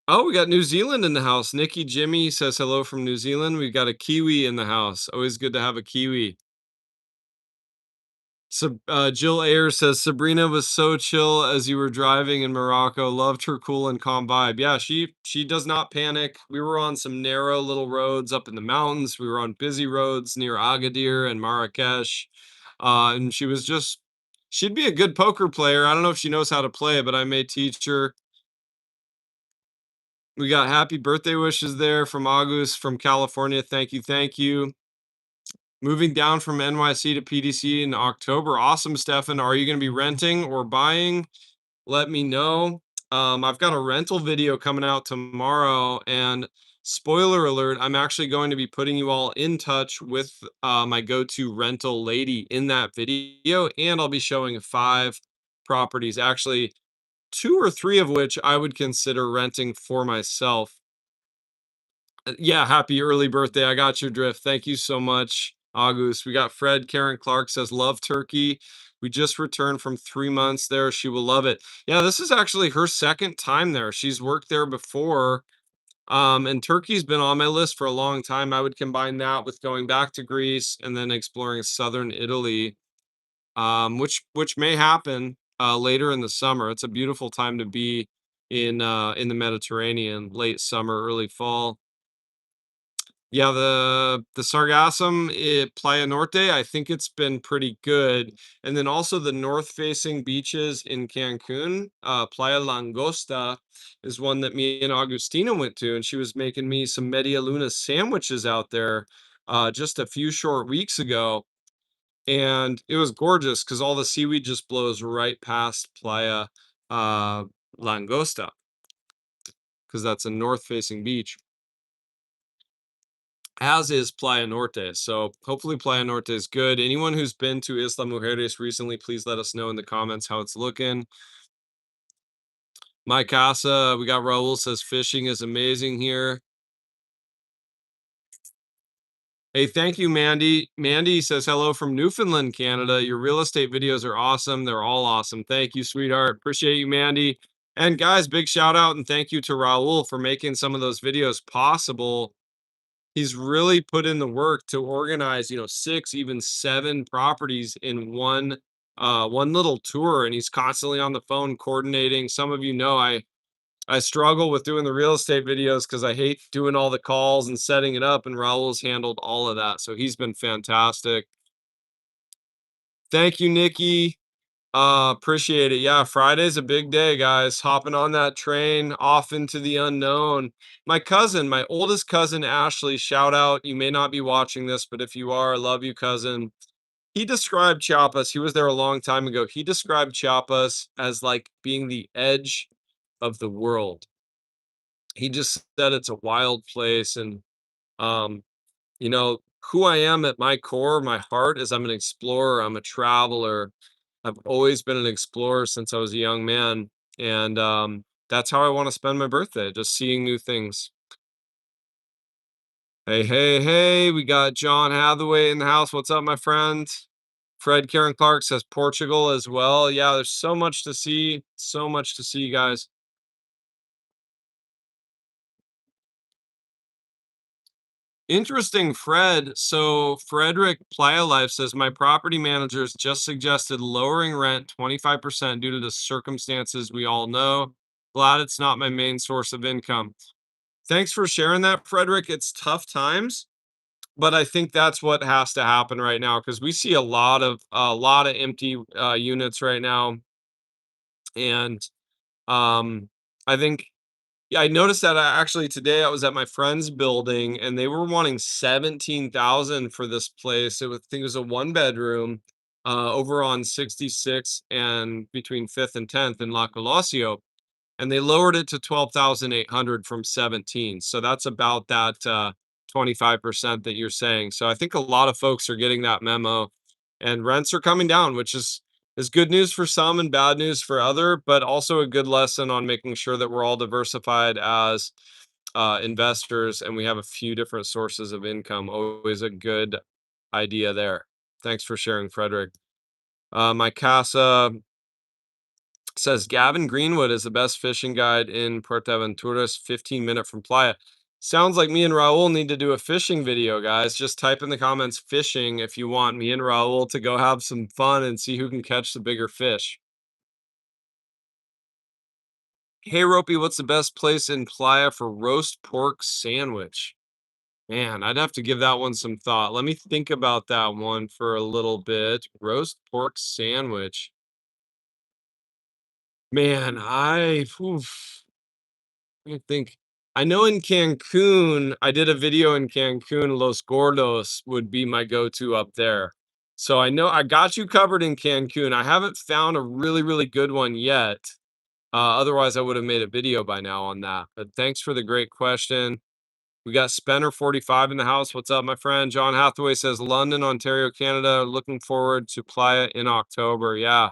Oh, we got New Zealand in the house. Nikki Jimmy says hello from New Zealand. We've got a Kiwi in the house. Always good to have a Kiwi. So Jill Ayers says Sabrina was so chill as you were driving in Morocco. Loved her cool and calm vibe. Yeah, she does not panic. We were on some narrow little roads up in the mountains. We were on busy roads near Agadir and Marrakesh. And she'd be a good poker player. I don't know if she knows how to play, but I may teach her. We got happy birthday wishes there from August from California. Thank you, thank you. Moving down from NYC to PDC in October. Awesome, Stefan. Are you going to be renting or buying? Let me know. I've got a rental video coming out tomorrow, and spoiler alert, I'm actually going to be putting you all in touch with my go-to rental lady in that video, and I'll be showing 5 properties, actually 2 or 3 of which I would consider renting for myself. Yeah, happy early birthday. I got your drift. Thank you so much, August. We got Fred. Karen Clark says, love Turkey. We just returned from 3 months there. She will love it. Yeah, this is actually her second time there. She's worked there before. And Turkey's been on my list for a long time. I would combine that with going back to Greece and then exploring southern Italy, which may happen later in the summer. It's a beautiful time to be in the Mediterranean, late summer, early fall. Yeah, the Sargassum, Playa Norte, I think it's been pretty good. And then also the north-facing beaches in Cancun, Playa Langosta is one that me and Augustina went to, and she was making me some media luna sandwiches out there just a few short weeks ago. And it was gorgeous because all the seaweed just blows right past Playa Langosta, because that's a north-facing beach, as is Playa Norte. So hopefully Playa Norte is good. Anyone who's been to Isla Mujeres recently, please let us know in the comments how it's looking. My casa, we got Raul says fishing is amazing here. Hey, thank you, Mandy. Mandy says hello from Newfoundland, Canada. Your real estate videos are awesome. They're all awesome. Thank you, sweetheart. Appreciate you, Mandy. And guys, big shout out and thank you to Raul for making some of those videos possible. He's really put in the work to organize, 6, even 7 properties in one little tour, and he's constantly on the phone coordinating. Some of you know I struggle with doing the real estate videos because I hate doing all the calls and setting it up, and Raul's handled all of that. So he's been fantastic. Thank you, Nikki. Appreciate it. Yeah, Friday's a big day, guys. Hopping on that train off into the unknown. My cousin, my oldest cousin, Ashley, shout out. You may not be watching this, but if you are, I love you, cousin. He described Chiapas. He was there a long time ago. He described Chiapas as like being the edge of the world. He just said it's a wild place. And, um, who I am at my core, my heart is I'm an explorer, I'm a traveler. I've always been an explorer since I was a young man, and that's how I want to spend my birthday, just seeing new things. Hey, hey, hey, we got John Hathaway in the house. What's up, my friend? Fred Karen Clark says Portugal as well. Yeah, there's so much to see, so much to see, guys. Interesting, Fred. So Frederick Playa Life says my property managers just suggested lowering rent 25% due to the circumstances we all know. Glad it's not my main source of income. Thanks for sharing that, Frederick. It's tough times, but I think that's what has to happen right now because we see a lot of empty units right now, and I think yeah, I noticed that actually today I was at my friend's building and they were wanting 17,000 for this place. I think it was a one bedroom over on 66 and between 5th and 10th in La Colosio, and they lowered it to 12,800 from 17. So that's about that 25% that you're saying. So I think a lot of folks are getting that memo, and rents are coming down, which is good news for some and bad news for other, but also a good lesson on making sure that we're all diversified as investors and we have a few different sources of income. Always a good idea there. Thanks for sharing, Frederick. My casa says Gavin Greenwood is the best fishing guide in Puerto 15-minute from Playa. Sounds like me and Raul need to do a fishing video, guys. Just type in the comments fishing if you want me and Raul to go have some fun and see who can catch the bigger fish. Hey, Ropey, what's the best place in Playa for roast pork sandwich? Man, I'd have to give that one some thought. Let me think about that one for a little bit. Roast pork sandwich. Man, I think I know in Cancun, I did a video in Cancun, Los Gordos would be my go-to up there. So I know I got you covered in Cancun. I haven't found a really, really good one yet. Otherwise, I would have made a video by now on that. But thanks for the great question. We got Spender 45 in the house. What's up, my friend? John Hathaway says London, Ontario, Canada. Looking forward to Playa in October. Yeah.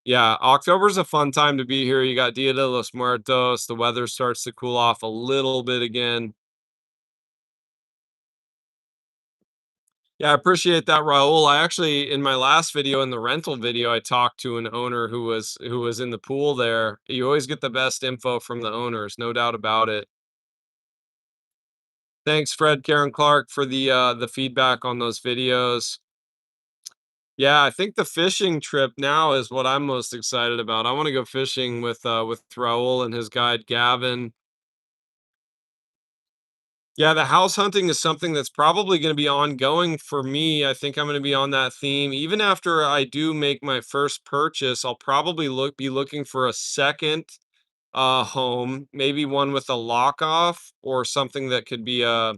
Yeah, October's a fun time to be here. You got Dia de los Muertos. The weather starts to cool off a little bit again. Yeah, I appreciate that, Raul. I actually, in my last video, in the rental video, I talked to an owner who was in the pool there. You always get the best info from the owners, no doubt about it. Thanks, Fred, Karen Clark, for the feedback on those videos. Yeah, I think the fishing trip now is what I'm most excited about. I want to go fishing with Raul and his guide Gavin. Yeah, the house hunting is something that's probably going to be ongoing for me. I think I'm going to be on that theme. Even after I do make my first purchase, I'll probably be looking for a second home, maybe one with a lock off or something that could be a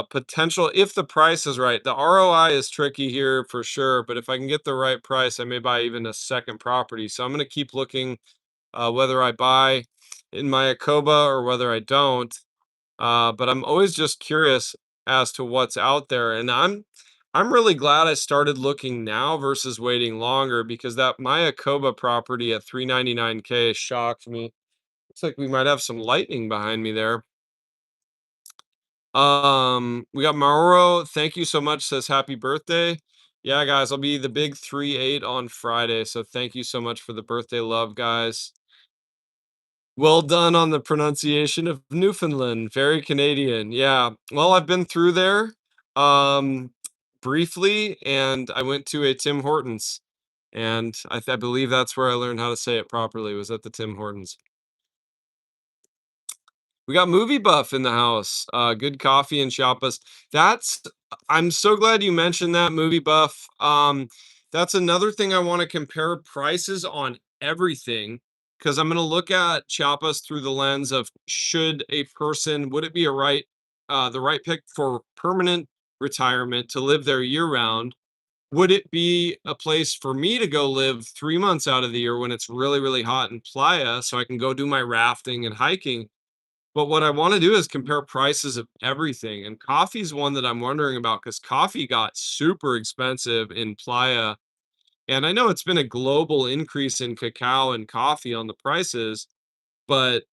potential if the price is right. The ROI is tricky here for sure, but if I can get the right price, I may buy even a second property. So I'm going to keep looking whether I buy in Mayakoba or whether I don't. But I'm always just curious as to what's out there, and I'm really glad I started looking now versus waiting longer because that Mayakoba property at 399K shocked me. Looks like we might have some lightning behind me there. We got Mauro. Thank you so much. Says happy birthday. Yeah, guys, I'll be the big 3-8 on Friday. So thank you so much for the birthday love, guys. Well done on the pronunciation of Newfoundland. Very Canadian. Yeah. Well, I've been through there um briefly and I went to a Tim Hortons and I believe that's where I learned how to say it properly was at the Tim Hortons. We got Movie Buff in the house. Good coffee and Chiapas. That's I'm so glad you mentioned that Movie Buff. That's another thing I want to compare prices on everything because I'm going to look at Chiapas through the lens of would it be the right pick for permanent retirement to live there year round? Would it be a place for me to go live 3 months out of the year when it's really, really hot in Playa so I can go do my rafting and hiking? But what I wanna do is compare prices of everything, and coffee is one that I'm wondering about because coffee got super expensive in Playa, and I know it's been a global increase in cacao and coffee on the prices, but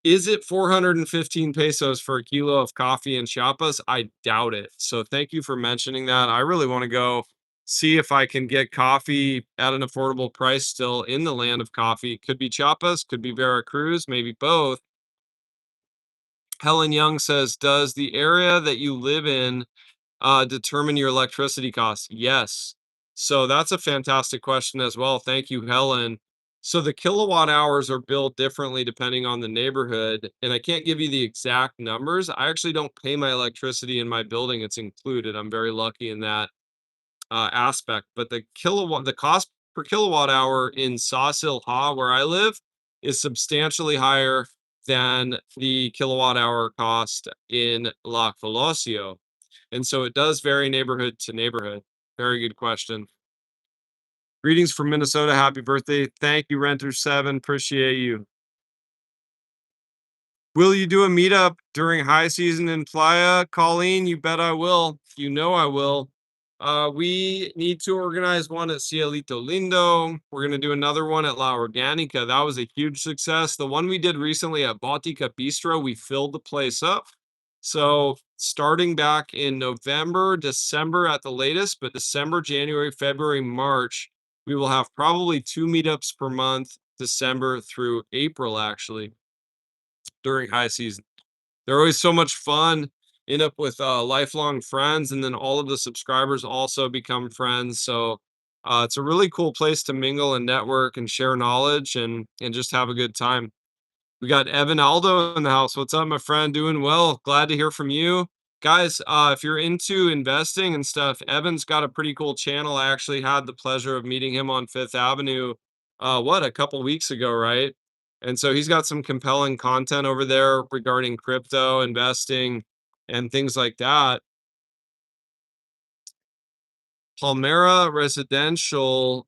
is it 415 pesos for a kilo of coffee in Chiapas? I doubt it. So thank you for mentioning that. I really wanna go see if I can get coffee at an affordable price still in the land of coffee. Could be Chiapas, could be Veracruz, maybe both. Helen Young says, "Does the area that you live in determine your electricity costs?" Yes. So that's a fantastic question as well. Thank you, Helen. So the kilowatt hours are billed differently depending on the neighborhood, and I can't give you the exact numbers. I actually don't pay my electricity in my building; it's included. I'm very lucky in that aspect. But the cost per kilowatt hour in Saucil Ha, where I live, is substantially higher than the kilowatt hour cost in La Colosio. And so it does vary neighborhood to neighborhood. Very good question. Greetings from Minnesota. Happy birthday. Thank you, Renter7. Appreciate you. Will you do a meetup during high season in Playa? Colleen, you bet I will. You know I will. We need to organize one at Cielito Lindo. We're going to do another one at La Organica. That was a huge success. The one we did recently at Botica Bistro, we filled the place up. So starting back in November, December at the latest, but December, January, February, March, we will have probably 2 meetups per month, December through April, actually during high season. They're always so much fun. End up with lifelong friends, and then all of the subscribers also become friends. So it's a really cool place to mingle and network and share knowledge and just have a good time. We got Evan Aldo in the house. What's up, my friend? Doing well. Glad to hear from you. Guys, if you're into investing and stuff, Evan's got a pretty cool channel. I actually had the pleasure of meeting him on Fifth Avenue, a couple weeks ago, right? And so he's got some compelling content over there regarding crypto investing and things like that. Palmera Residential,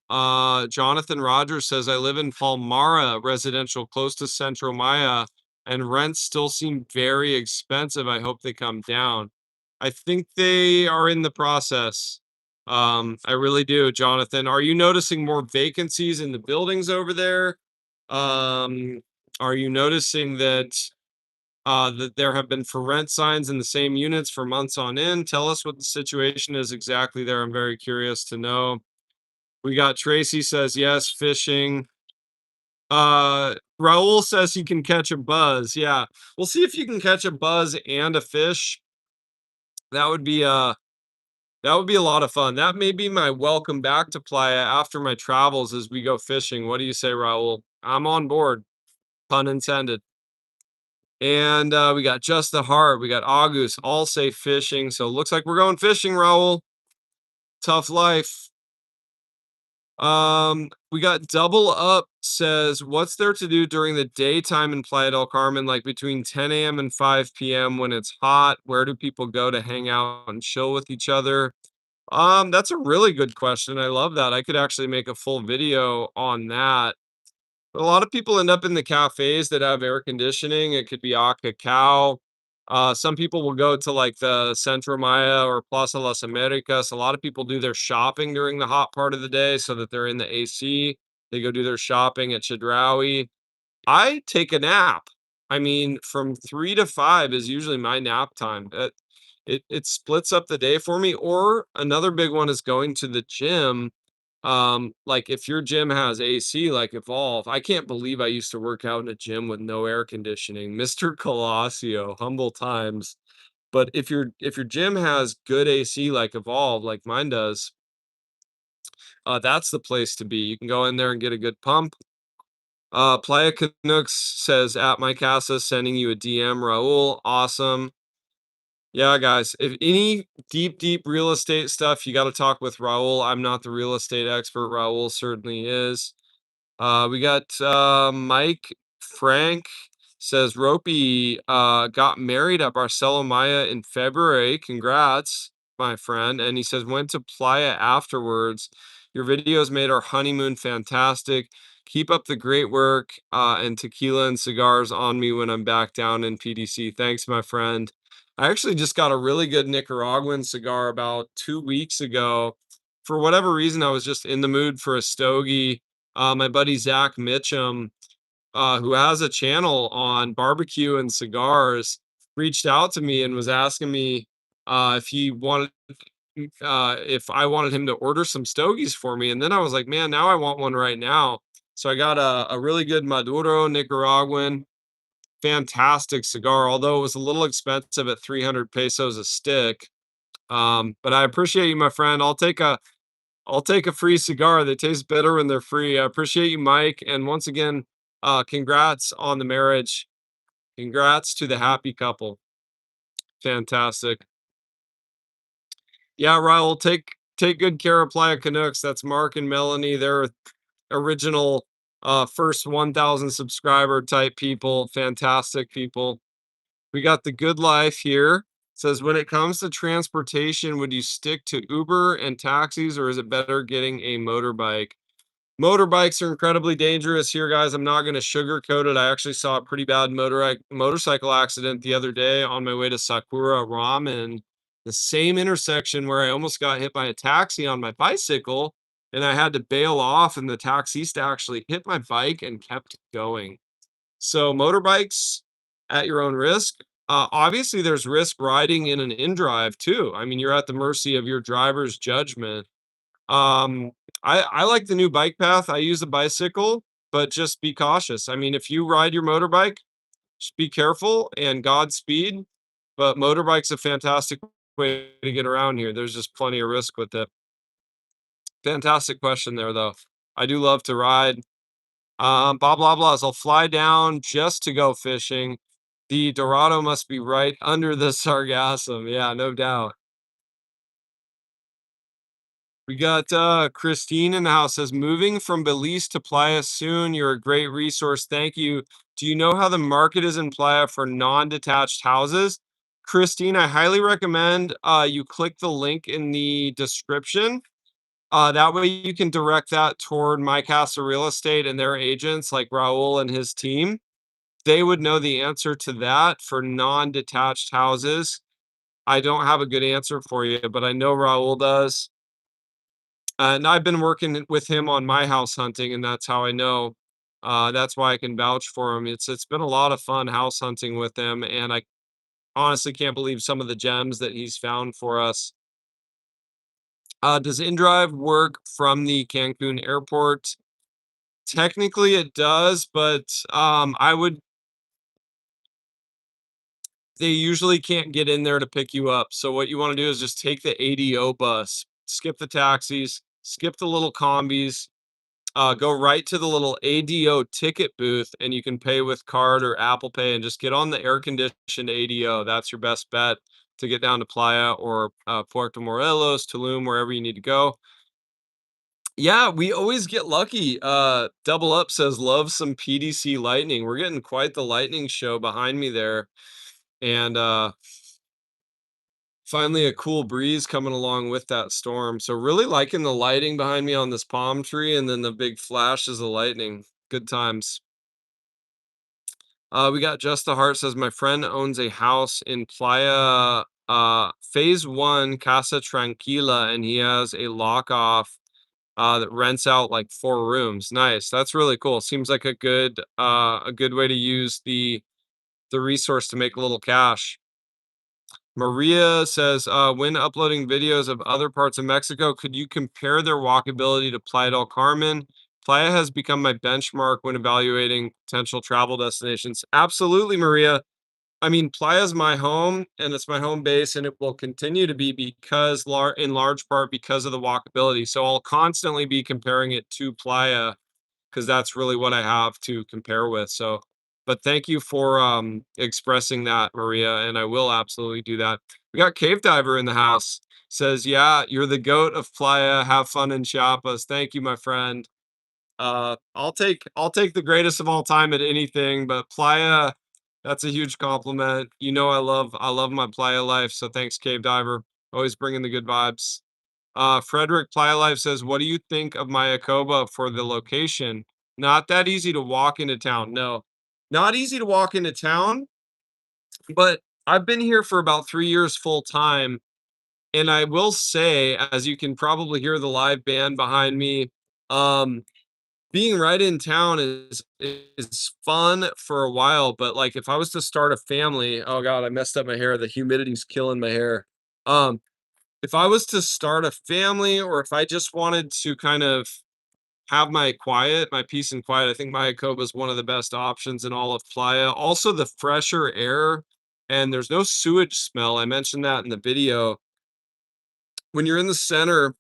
Jonathan Rogers says, I live in Palmara Residential, close to Centro Maya, and rents still seem very expensive. I hope they come down. I think they are in the process. I really do, Jonathan. Are you noticing more vacancies in the buildings over there? Are you noticing that That there have been for rent signs in the same units for months on end. Tell us what the situation is exactly there. I'm very curious to know. We got Tracy says yes, fishing. Raul says he can catch a buzz. Yeah. We'll see if you can catch a buzz and a fish. That would be that would be a lot of fun. That may be my welcome back to Playa after my travels as we go fishing. What do you say, Raul? I'm on board, pun intended. And we got Just the Heart. We got August, all say fishing. So looks like we're going fishing, Raul. Tough life. We got Double Up says, what's there to do during the daytime in Playa del Carmen, like between 10 a.m. and 5 p.m. when it's hot? Where do people go to hang out and chill with each other? That's a really good question. I love that. I could actually make a full video on that. A lot of people end up in the cafes that have air conditioning. It could be a cacao. Some people will go to like the Centro Maya or Plaza Las Americas. A lot of people do their shopping during the hot part of the day so that they're in the AC. They go do their shopping at Chedraui. I take a nap. I mean, from 3 to 5 is usually my nap time. It splits up the day for me. Or another big one is going to the gym. Like if your gym has AC, like Evolve, I can't believe I used to work out in a gym with no air conditioning. Mr. Colosio, humble times. But if your gym has good AC like Evolve, like mine does, that's the place to be. You can go in there and get a good pump. Playa Canucks says at my casa, sending you a DM, Raul. Awesome. Yeah, guys. If any deep real estate stuff, you got to talk with Raul. I'm not the real estate expert. Raul certainly is. We got Mike Frank says Ropey got married at Barcelo Maya in February. Congrats, my friend. And he says went to Playa afterwards. Your videos made our honeymoon fantastic. Keep up the great work and tequila and cigars on me when I'm back down in PDC. Thanks, my friend. I actually just got a really good Nicaraguan cigar about 2 weeks ago. For whatever reason, I was just in the mood for a stogie. My buddy Zach Mitchum, who has a channel on barbecue and cigars, reached out to me and was asking me if he wanted, if I wanted him to order some stogies for me. And then I was like, man, now I want one right now. So I got a really good Maduro Nicaraguan, fantastic cigar, although it was a little expensive at 300 pesos a stick. But I appreciate you, my friend. I'll take a free cigar. They taste better when they're free. I appreciate you, Mike. And once again, congrats on the marriage. Congrats to the happy couple. Fantastic. Yeah, Raul, take good care of Playa Canucks. That's Mark and Melanie. They're original first 1,000 subscriber type people. Fantastic people. We got the good life here. Says when it comes to transportation, would you stick to Uber and taxis, or is it better getting a motorbike? Motorbikes are incredibly dangerous here, guys. I'm not going to sugarcoat it. I actually saw a pretty bad motorcycle accident the other day on my way to Sakura Ramen, the same intersection where I almost got hit by a taxi on my bicycle, and I had to bail off, and the taxista actually hit my bike and kept going. So motorbikes at your own risk. Obviously, there's risk riding in an in drive too. I mean, you're at the mercy of your driver's judgment. um, I like the new bike path. I use a bicycle, but just be cautious. I mean, if you ride your motorbike, just be careful and Godspeed. But motorbike's a fantastic way to get around here. There's just plenty of risk with it. Fantastic question there, though. I do love to ride. Blah blah blah. So I'll fly down just to go fishing. The Dorado must be right under the sargassum. Yeah, no doubt. We got Christine in the house says moving from Belize to Playa soon. You're a great resource. Thank you. Do you know how the market is in Playa for non-detached houses? Christine, I highly recommend you click the link in the description. That way you can direct that toward My Casa Real Estate and their agents like Raul and his team. They would know the answer to that for non-detached houses. I don't have a good answer for you, but I know Raul does. And I've been working with him on my house hunting, and that's how I know. That's why I can vouch for him. It's been a lot of fun house hunting with him, and I honestly can't believe some of the gems that he's found for us. Does InDrive work from the Cancun airport? Technically, it does, but I would. They usually can't get in there to pick you up. So what you want to do is just take the ADO bus, skip the taxis, skip the little combis, go right to the little ADO ticket booth, and you can pay with card or Apple Pay, and just get on the air conditioned ADO. That's your best bet to get down to Playa or Puerto Morelos, Tulum, wherever you need to go. Yeah, we always get lucky. Double Up says, love some PDC lightning. We're getting quite the lightning show behind me there. And finally a cool breeze coming along with that storm. So really liking the lighting behind me on this palm tree and then the big flashes of lightning. Good times. We got Just the Heart says, my friend owns a house in Playa phase one Casa Tranquila, and he has a lock off that rents out like 4 rooms. Nice. That's really cool. Seems like a good way to use the resource to make a little cash. Maria says, when uploading videos of other parts of Mexico, could you compare their walkability to Playa del Carmen? Playa has become my benchmark when evaluating potential travel destinations. Absolutely, Maria. I mean, Playa is my home and it's my home base, and it will continue to be because, in large part, because of the walkability. So I'll constantly be comparing it to Playa because that's really what I have to compare with. So, but thank you for expressing that, Maria, and I will absolutely do that. We got Cave Diver in the house. Says, yeah, you're the goat of Playa. Have fun in Chiapas. Thank you, my friend. I'll take the greatest of all time at anything, but Playa, that's a huge compliment. You know, I love my Playa life. So thanks, Cave Diver. Always bringing the good vibes. Frederick Playa Life says, what do you think of Mayakoba for the location? Not that easy to walk into town. No, not easy to walk into town, but I've been here for about 3 years full time. And I will say, as you can probably hear the live band behind me, um, being right in town is fun for a while. But like if I was to start a family, oh God, I messed up my hair. The humidity's killing my hair. Um, if I was to start a family, or if I just wanted to kind of have my peace and quiet, I think Mayakoba is one of the best options in all of Playa. Also, the fresher air, and there's no sewage smell. I mentioned that in the video. When you're in the center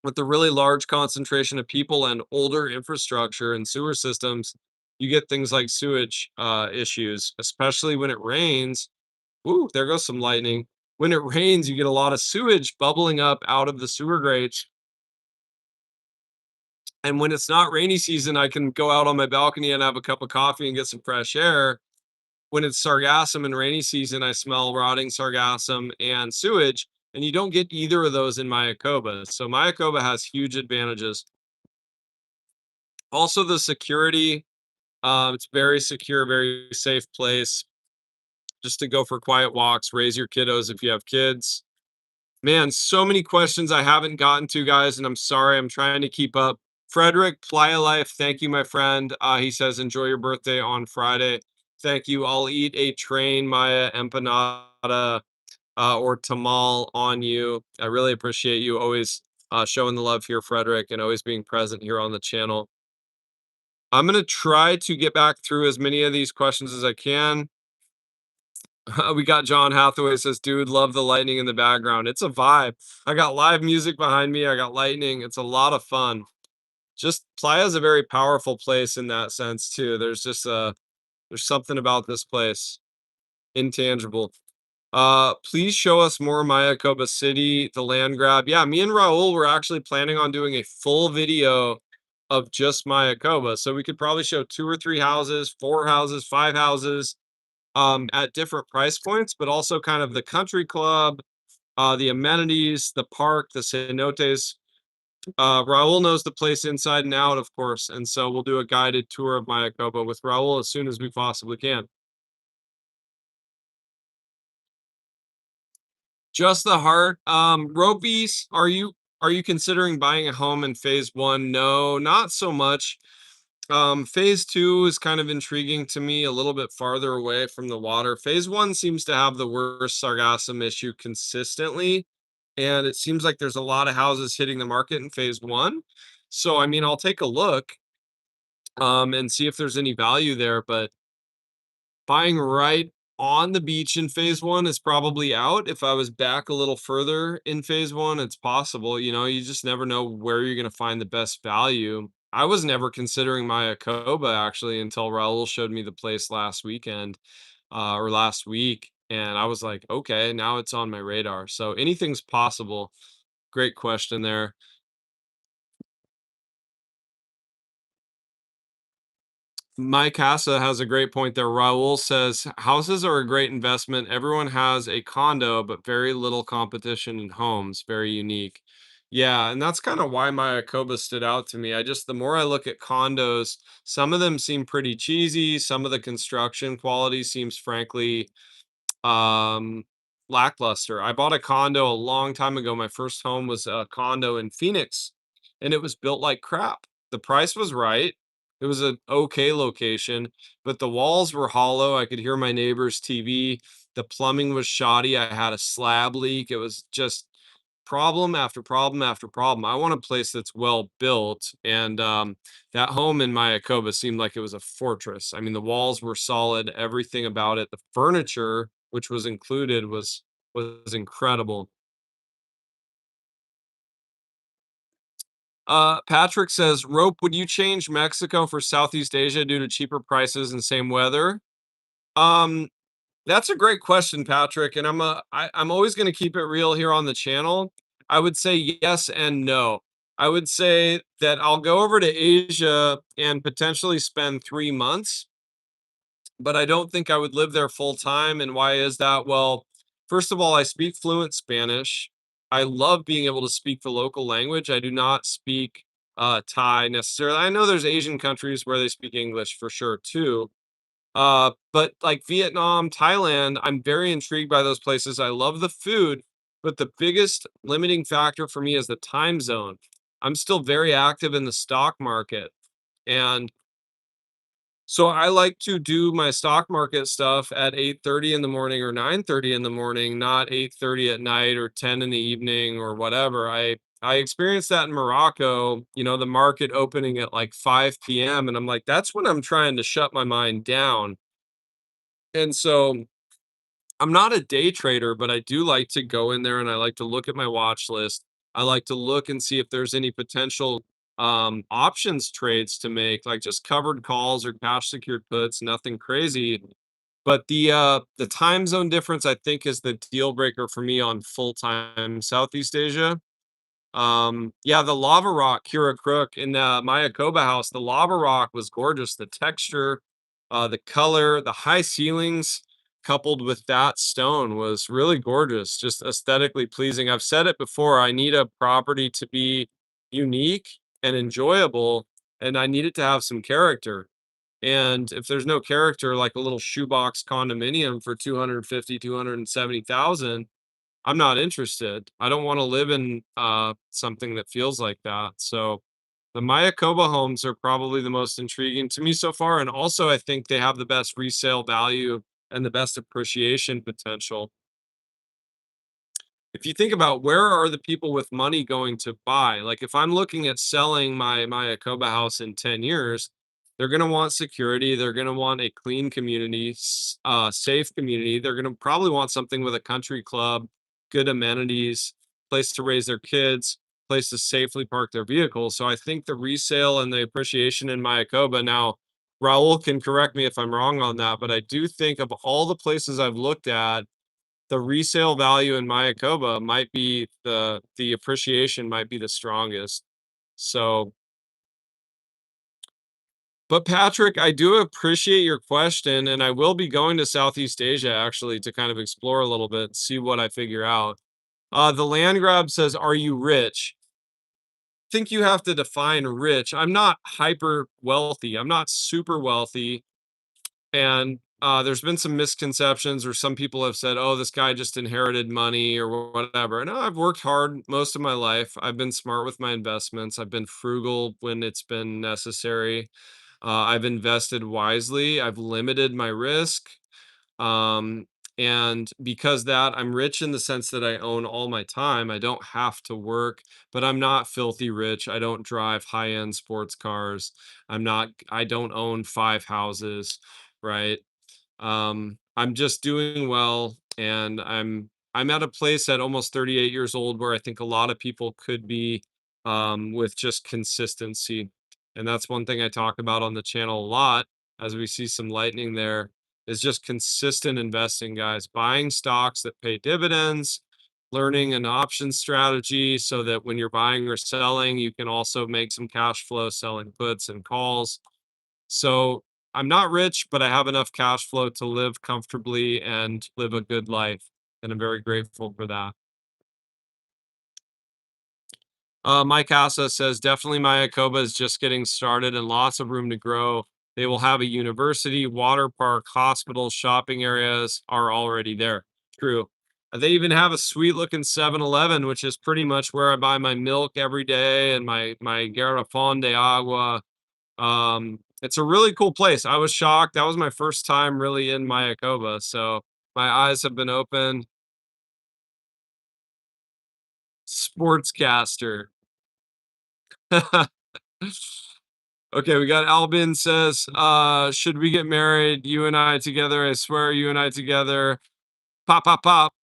with the really large concentration of people and older infrastructure and sewer systems, you get things like sewage issues, especially when it rains. Ooh, there goes some lightning. When it rains, you get a lot of sewage bubbling up out of the sewer grates. And when it's not rainy season, I can go out on my balcony and have a cup of coffee and get some fresh air. When it's sargassum and rainy season, I smell rotting sargassum and sewage, and you don't get either of those in Mayakoba. So Mayakoba has huge advantages. Also, the security. It's very secure, very safe place just to go for quiet walks. Raise your kiddos if you have kids. Man, so many questions I haven't gotten to, guys, and I'm sorry. I'm trying to keep up. Frederick, Playa Life, thank you, my friend. He says, enjoy your birthday on Friday. Thank you. I'll eat a train, Maya empanada, or tamal on you. I really appreciate you always showing the love here, Frederick, and always being present here on the channel. I'm going to try to get back through as many of these questions as I can. We got John Hathaway says, dude, love the lightning in the background. It's a vibe. I got live music behind me. I got lightning. It's a lot of fun. Just Playa is a very powerful place in that sense too. There's something about this place. Intangible. Please show us more Mayakoba City, the land grab. Yeah, me and Raul were actually planning on doing a full video of just Mayakoba. So we could probably show 2 or 3 houses, 4 houses, 5 houses, at different price points, but also kind of the country club, the amenities, the park, the cenotes. Raul knows the place inside and out, of course, and so we'll do a guided tour of Mayakoba with Raul as soon as we possibly can. Just the heart. Ropies, are you considering buying a home in phase one? No, not so much. Phase 2 is kind of intriguing to me, a little bit farther away from the water. Phase 1 seems to have the worst sargassum issue consistently, and it seems like there's a lot of houses hitting the market in phase 1. So, I mean, I'll take a look, and see if there's any value there, but buying right on the beach in phase 1 is probably out. If I was back a little further in phase 1, it's possible, you just never know where you're gonna find the best value. I was never considering Mayakoba actually until Raul showed me the place last weekend, or last week, and I was like, "Okay, now it's on my radar." So anything's possible. Great question there. My Casa has a great point there. Raul says houses are a great investment. Everyone has a condo, but very little competition in homes. Very unique. Yeah, and that's kind of why Mayakoba stood out to me. The more I look at condos, some of them seem pretty cheesy. Some of the construction quality seems frankly um lackluster. I bought a condo a long time ago. My first home was a condo in Phoenix, and it was built like crap. The price was right. It was an okay location, but the walls were hollow. I could hear my neighbor's TV. The plumbing was shoddy. I had a slab leak. It was just problem after problem after problem. I want a place that's well built, and that home in Mayakoba seemed like it was a fortress. I mean, the walls were solid, everything about it. The furniture, which was included, was incredible. Patrick says, "Rope, would you change Mexico for Southeast Asia due to cheaper prices and same weather?" Um, That's a great question, Patrick, and I'm always gonna keep it real here on the channel. I would say yes and no. I would say that I'll go over to Asia and potentially spend 3 months, but I don't think I would live there full time, and why is that? Well, first of all, I speak fluent Spanish. I love being able to speak the local language. I do not speak, Thai necessarily. I know there's Asian countries where they speak English for sure too, but like Vietnam, Thailand, I'm very intrigued by those places. I love the food, but the biggest limiting factor for me is the time zone. I'm still very active in the stock market. And so I like to do my stock market stuff at 8:30 in the morning or 9:30 in the morning, not 8:30 at night or 10 in the evening or whatever. I experienced that in Morocco, the market opening at like 5 p.m. and I'm like, that's when I'm trying to shut my mind down. And so I'm not a day trader, but I do like to go in there and I like to look at my watch list. I like to look and see if there's any potential options trades to make, like just covered calls or cash secured puts, nothing crazy. But the time zone difference I think is the deal breaker for me on full-time Southeast Asia. Yeah, the lava rock Kira Crook in the Mayakoba house, the lava rock was gorgeous. The texture, the color, the high ceilings coupled with that stone was really gorgeous, just aesthetically pleasing. I've said it before, I need a property to be unique and enjoyable, and I need it to have some character. And if there's no character, like a little shoebox condominium for 250, 270,000, I'm not interested. I don't wanna live in, something that feels like that. So, the Mayakoba homes are probably the most intriguing to me so far, and also I think they have the best resale value and the best appreciation potential. If you think about where are the people with money going to buy? Like if I'm looking at selling my Akoba house in 10 years, they're going to want security, they're going to want a clean community, safe community. They're going to probably want something with a country club, good amenities, place to raise their kids, place to safely park their vehicles. So I think the resale and the appreciation in Mayakoba now, Raul can correct me if I'm wrong on that, but I do think of all the places I've looked at, the resale value in Mayakoba might be the appreciation might be the strongest. So, but Patrick, I do appreciate your question, and I will be going to Southeast Asia actually to kind of explore a little bit, see what I figure out. The land grab says, "Are you rich?" Think you have to define rich. I'm not hyper wealthy. I'm not super wealthy. And, there's been some misconceptions or some people have said, "Oh, this guy just inherited money," or whatever. No, I've worked hard most of my life. I've been smart with my investments. I've been frugal when it's been necessary. I've invested wisely. I've limited my risk. Um, and because that, I'm rich in the sense that I own all my time. I don't have to work, but I'm not filthy rich. I don't drive high-end sports cars. I don't own 5 houses, right? I'm just doing well, and I'm at a place at almost 38 years old where I think a lot of people could be, with just consistency. And that's one thing I talk about on the channel a lot, as we see some lightning there, is just consistent investing, guys. Buying stocks that pay dividends, learning an option strategy so that when you're buying or selling, you can also make some cash flow selling puts and calls. So I'm not rich, but I have enough cash flow to live comfortably and live a good life. And I'm very grateful for that. Mike Casa says definitely Mayakoba is just getting started and lots of room to grow. They will have a university, water park, hospitals, shopping areas are already there. True. They even have a sweet looking 7-Eleven, which is pretty much where I buy my milk every day and my garrafon de agua. It's a really cool place. I was shocked. That was my first time really in Mayakoba, so my eyes have been open. Sportscaster. Okay, we got Albin says, should we get married? You and I together. I swear you and I together. Pop, pop, pop.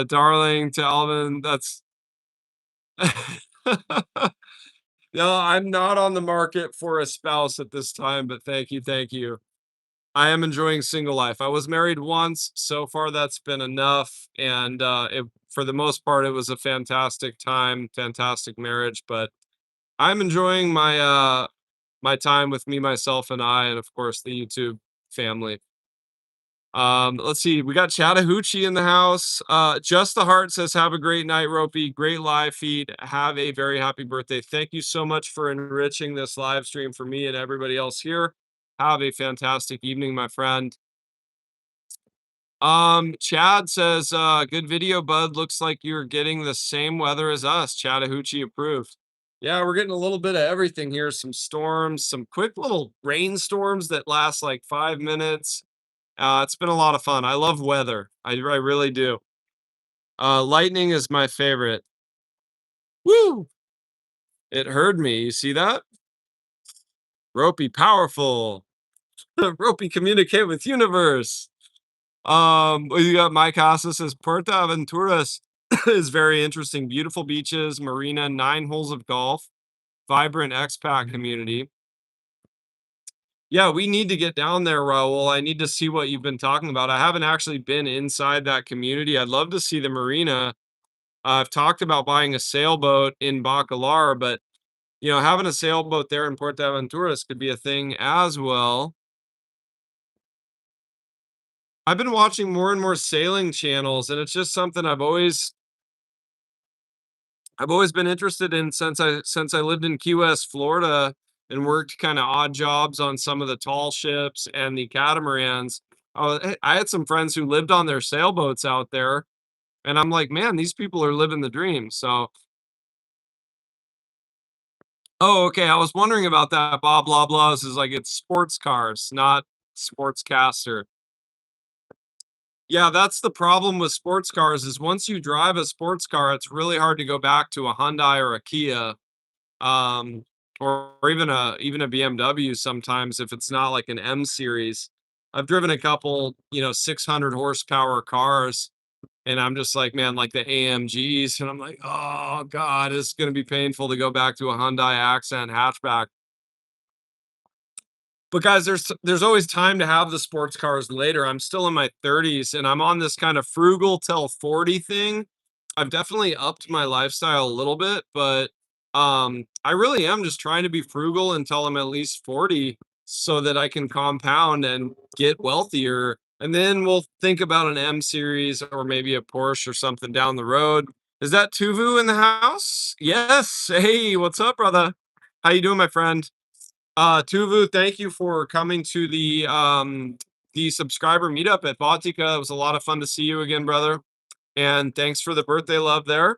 Darling to Alvin. That's no, I'm not on the market for a spouse at this time, but thank you, thank you. I am enjoying single life. I was married once. So far, that's been enough. And for the most part, it was a fantastic time, fantastic marriage. But I'm enjoying my time with me, myself, and I, and of course the YouTube family. Let's see. We got Chattahoochee in the house. Just the Heart says, "Have a great night, Ropey. Great live feed. Have a very happy birthday. Thank you so much for enriching this live stream for me and everybody else here. Have a fantastic evening, my friend." Chad says, "Good video, bud. Looks like you're getting the same weather as us. Chattahoochee approved." Yeah, we're getting a little bit of everything here. Some storms, some quick little rainstorms that last like 5 minutes. It's been a lot of fun. I love weather. I really do. Lightning is my favorite. Woo! It heard me. You see that? Ropey powerful. Ropey communicate with universe. You got Mike Casa says Puerto Aventuras is very interesting. Beautiful beaches, marina, 9 holes of golf, vibrant expat community. Yeah, we need to get down there, Raul. I need to see what you've been talking about. I haven't actually been inside that community. I'd love to see the marina. I've talked about buying a sailboat in Bacalar, but having a sailboat there in Puerto Aventuras could be a thing as well. I've been watching more and more sailing channels, and it's just something I've always been interested in since I lived in Key West, Florida, and worked kind of odd jobs on some of the tall ships and the catamarans. I had some friends who lived on their sailboats out there, and I'm like, man, these people are living the dream. So, oh, okay. I was wondering about that. Bob Loblaws is like it's sports cars, not sportscaster. Yeah, that's the problem with sports cars is once you drive a sports car, it's really hard to go back to a Hyundai or a Kia, um, or even a BMW sometimes if it's not like an M series. I've driven a couple, 600 horsepower cars, and I'm just like, man, like the AMGs, and I'm like, oh God, it's gonna be painful to go back to a Hyundai Accent hatchback. But guys, there's always time to have the sports cars later. I'm still in my 30s and I'm on this kind of frugal till 40 thing. I've definitely upped my lifestyle a little bit, but I really am just trying to be frugal until I'm at least 40 so that I can compound and get wealthier. And then we'll think about an M series or maybe a Porsche or something down the road. Is that Tuvu in the house? Yes. Hey, what's up, brother? How you doing, my friend? Tuvu, thank you for coming to the subscriber meetup at Baltica. It was a lot of fun to see you again, brother. And thanks for the birthday love there.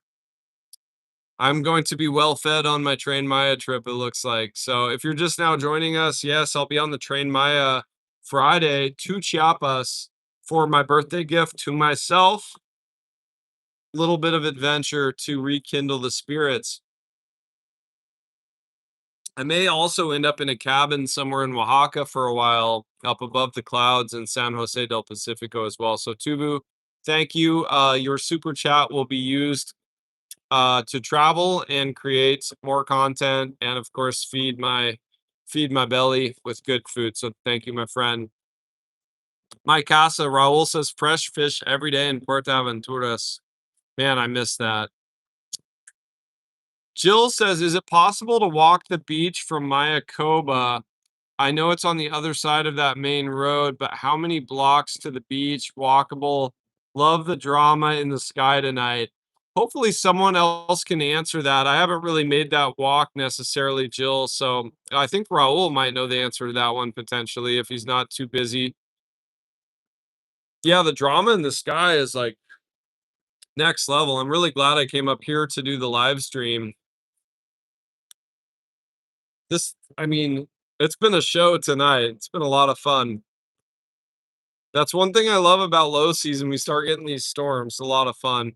I'm going to be well fed on my Train Maya trip, it looks like. So if you're just now joining us, yes, I'll be on the Train Maya Friday to Chiapas for my birthday gift to myself. Little bit of adventure to rekindle the spirits. I may also end up in a cabin somewhere in Oaxaca for a while, up above the clouds in San Jose del Pacifico as well. So Tubu, thank you. Your super chat will be used to travel and create more content, and of course feed my belly with good food. So thank you, my friend. My casa Raul says fresh fish every day in Puerto Aventuras. Man, I miss that. Jill says, is it possible to walk the beach from Mayakoba? I know it's on the other side of that main road, but how many blocks to the beach? Walkable. Love the drama in the sky tonight. Hopefully, someone else can answer that. I haven't really made that walk necessarily, Jill. So I think Raul might know the answer to that one potentially if he's not too busy. Yeah, the drama in the sky is like next level. I'm really glad I came up here to do the live stream. I mean, it's been a show tonight. It's been a lot of fun. That's one thing I love about low season. We start getting these storms. A lot of fun.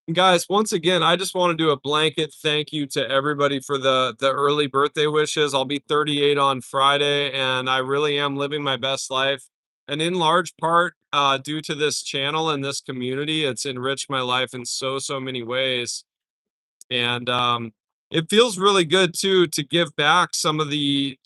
And guys, once again, I just want to do a blanket thank you to everybody for the early birthday wishes. I'll be 38 on Friday, and I really am living my best life. And in large part, due to this channel and this community, it's enriched my life in so many ways. And it feels really good too to give back some of the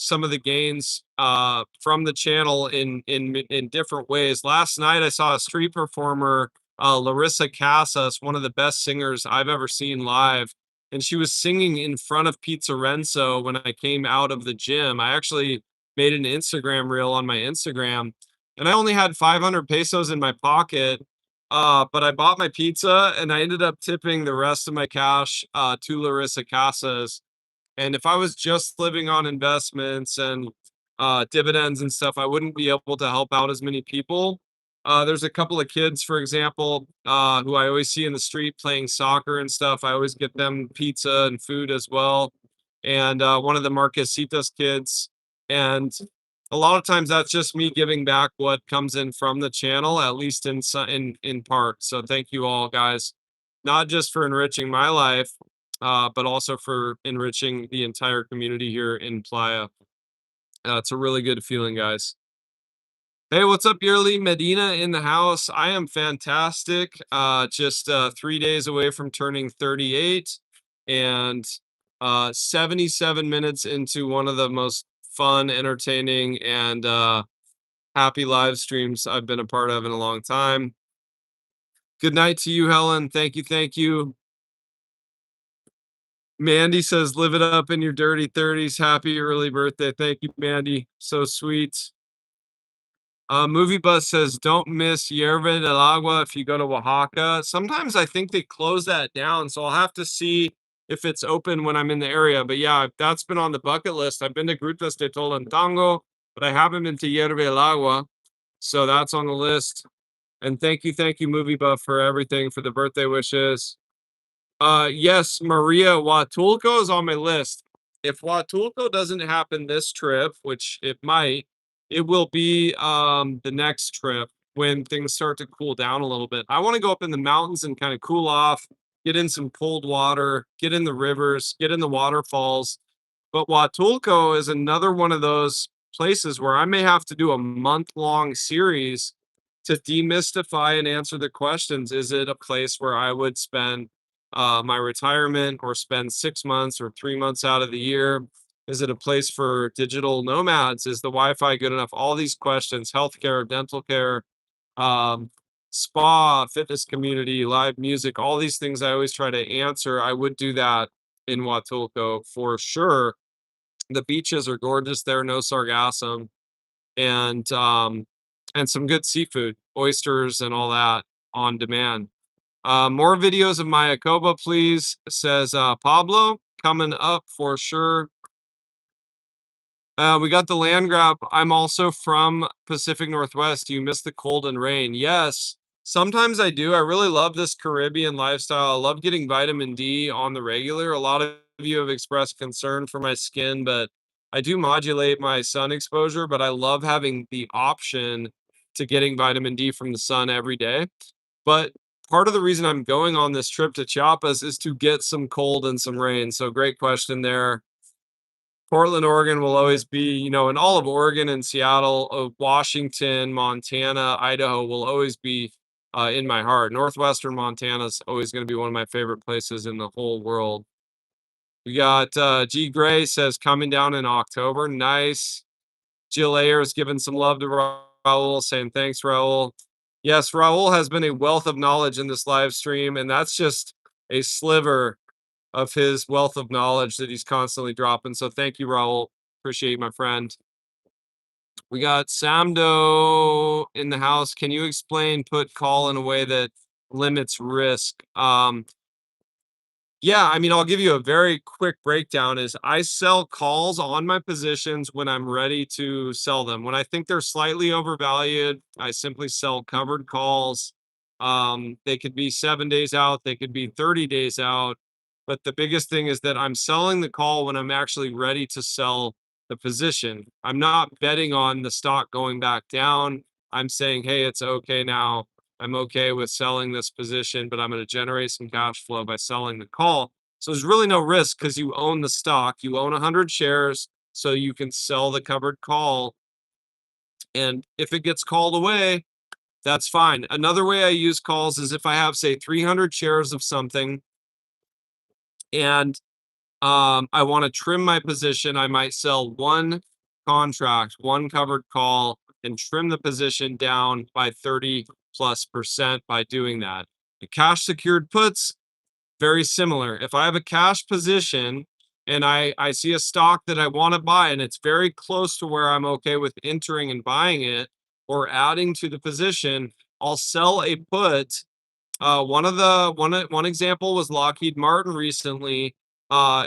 gains from the channel in different ways. Last night I saw a street performer, Larissa Casas, one of the best singers I've ever seen live, and she was singing in front of Pizza Renzo when I came out of the gym. I actually made an Instagram reel on my Instagram, and I only had 500 pesos in my pocket, but I bought my pizza and I ended up tipping the rest of my cash to Larissa Casas. And if I was just living on investments and dividends and stuff, I wouldn't be able to help out as many people. There's a couple of kids, for example, who I always see in the street playing soccer and stuff. I always get them pizza and food as well. And one of the Marquesitas kids. And a lot of times that's just me giving back what comes in from the channel, at least in part. So thank you all, guys, not just for enriching my life, but also for enriching the entire community here in Playa. It's a really good feeling, guys. Hey, what's up, Yearly Medina in the house? I am fantastic. Just 3 days away from turning 38 and 77 minutes into one of the most fun, entertaining, and happy live streams I've been a part of in a long time. Good night to you, Helen. Thank you. Thank you. Mandy says, live it up in your dirty 30s. Happy early birthday. Thank you, Mandy. So sweet. Movie Bus says, don't miss Yerba del Agua if you go to Oaxaca. Sometimes I think they close that down, so I'll have to see if it's open when I'm in the area. But yeah, that's been on the bucket list. I've been to Grutas de Tolantango, but I haven't been to Yerba del Agua, so that's on the list. And thank you, Movie Buff, for everything, for the birthday wishes. Yes, Maria, Huatulco is on my list. If Huatulco doesn't happen this trip, which it might, it will be the next trip when things start to cool down a little bit. I want to go up in the mountains and kind of cool off, get in some cold water, get in the rivers, get in the waterfalls. But Huatulco is another one of those places where I may have to do a month-long series to demystify and answer the questions. Is it a place where I would spend my retirement or spend 6 months or 3 months out of the year? Is it a place for digital nomads? Is the Wi-Fi good enough? All these questions, healthcare, dental care, um, spa, fitness community, live music, all these things I always try to answer. I would do that in Huatulco for sure. The beaches are gorgeous there, no sargassum, and some good seafood, oysters and all that on demand. More videos of Mayakoba, please, says Pablo. Coming up for sure. We got the land grab. I'm also from Pacific Northwest. You missed the cold and rain. Yes. Sometimes I do. I really love this Caribbean lifestyle. I love getting vitamin D on the regular. A lot of you have expressed concern for my skin, but I do modulate my sun exposure, but I love having the option to getting vitamin D from the sun every day. But part of the reason I'm going on this trip to Chiapas is to get some cold and some rain. So great question there. Portland, Oregon will always be, and all of Oregon and Seattle, Washington, Montana, Idaho will always be in my heart. Northwestern Montana is always going to be one of my favorite places in the whole world. We got G Gray says coming down in October. Nice. Jill Ayers giving some love to Raul, saying thanks, Raul. Yes, Raul has been a wealth of knowledge in this live stream, and that's just a sliver of his wealth of knowledge that he's constantly dropping. So thank you, Raul. Appreciate you, my friend. We got Samdo in the house. Can you explain put call in a way that limits risk? Yeah, I mean, I'll give you a very quick breakdown is I sell calls on my positions when I'm ready to sell them. When I think they're slightly overvalued, I simply sell covered calls. They could be 7 days out, they could be 30 days out. But the biggest thing is that I'm selling the call when I'm actually ready to sell the position. I'm not betting on the stock going back down. I'm saying, hey, it's okay now. I'm okay with selling this position, but I'm going to generate some cash flow by selling the call. So there's really no risk because you own the stock. You own 100 shares, so you can sell the covered call. And if it gets called away, that's fine. Another way I use calls is if I have, say, 300 shares of something and I want to trim my position, I might sell one contract, one covered call, and trim the position down by 30+% by doing that. The cash secured puts, very similar. If I have a cash position and I see a stock that I want to buy and it's very close to where I'm okay with entering and buying it or adding to the position, I'll sell a put. One example was Lockheed Martin recently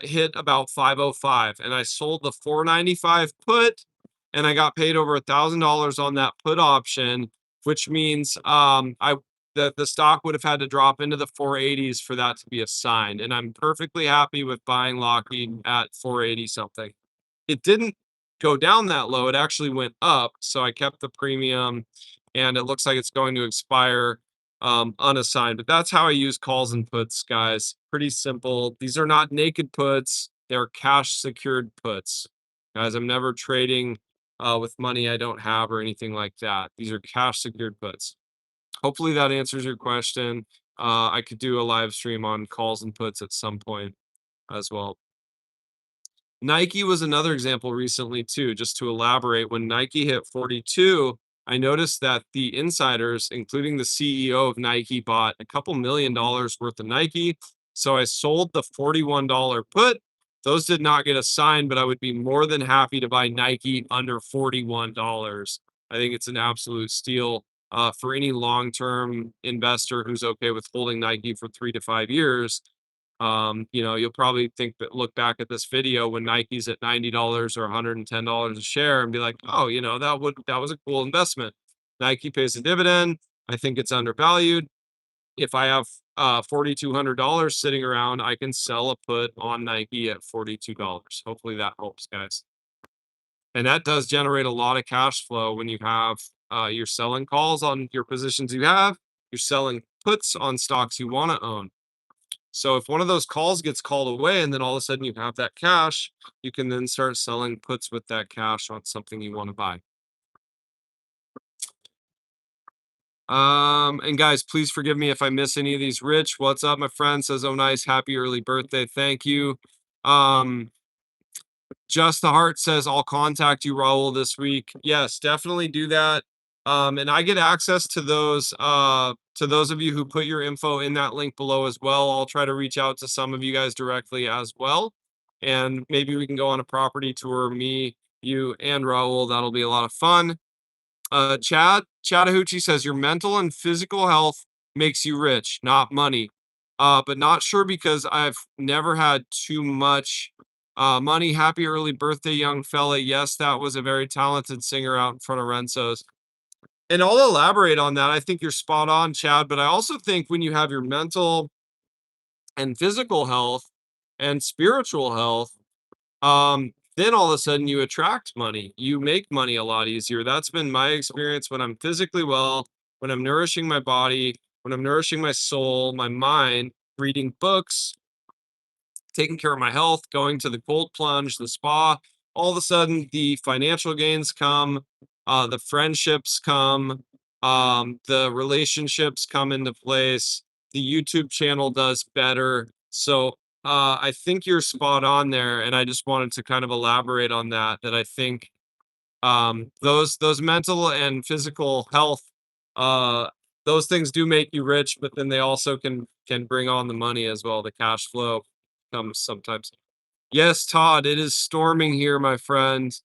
hit about 505, and I sold the 495 put, and I got paid over $1,000 on that put option, which means the stock would have had to drop into the 480s for that to be assigned, and I'm perfectly happy with buying Lockheed at 480 something. It didn't go down that low. It actually went up. So I kept the premium and it looks like it's going to expire unassigned. But that's how I use calls and puts, guys. Pretty simple. These are not naked puts, they're cash secured puts. Guys, I'm never trading with money I don't have or anything like that. These are cash secured puts. Hopefully that answers your question. I could do a live stream on calls and puts at some point as well. Nike was another example recently too, just to elaborate. When Nike hit 42, I noticed that the insiders, including the CEO of Nike, bought a couple $1 million worth of Nike. So I sold the $41 put. Those did not get assigned, but I would be more than happy to buy Nike under $41. I think it's an absolute steal for any long-term investor who's okay with holding Nike for 3 to 5 years. You'll probably look back at this video when Nike's at $90 or $110 a share and be like, oh, that was a cool investment. Nike pays a dividend. I think it's undervalued. If I have $4,200 sitting around, I can sell a put on Nike at $42. Hopefully that helps, guys. And that does generate a lot of cash flow when you have you're selling calls on your positions you have, you're selling puts on stocks you want to own. So if one of those calls gets called away and then all of a sudden you have that cash, you can then start selling puts with that cash on something you want to buy. And guys, please forgive me if I miss any of these. Rich, what's up, my friend? Says, oh, nice. Happy early birthday. Thank you. Just the Heart says, I'll contact you, Raul, this week. Yes, definitely do that. And I get access to those of you who put your info in that link below as well. I'll try to reach out to some of you guys directly as well. And maybe we can go on a property tour, me, you, and Raul. That'll be a lot of fun. Chad Chattahoochee says your mental and physical health makes you rich, not money. But not sure because I've never had too much money. Happy early birthday, young fella. Yes, that was a very talented singer out in front of Renzo's. And I'll elaborate on that. I think you're spot on, Chad, but I also think when you have your mental and physical health and spiritual health, then all of a sudden you attract money. You make money a lot easier. That's been my experience when I'm physically well, when I'm nourishing my body, when I'm nourishing my soul, my mind, reading books, taking care of my health, going to the cold plunge, the spa. All of a sudden, the financial gains come, the friendships come, the relationships come into place. The YouTube channel does better. So I think you're spot on there, and I just wanted to kind of elaborate on that. That I think those mental and physical health, uh, those things do make you rich, but then they also can bring on the money as well. The cash flow comes sometimes. Yes, Todd, it is storming here, my friend.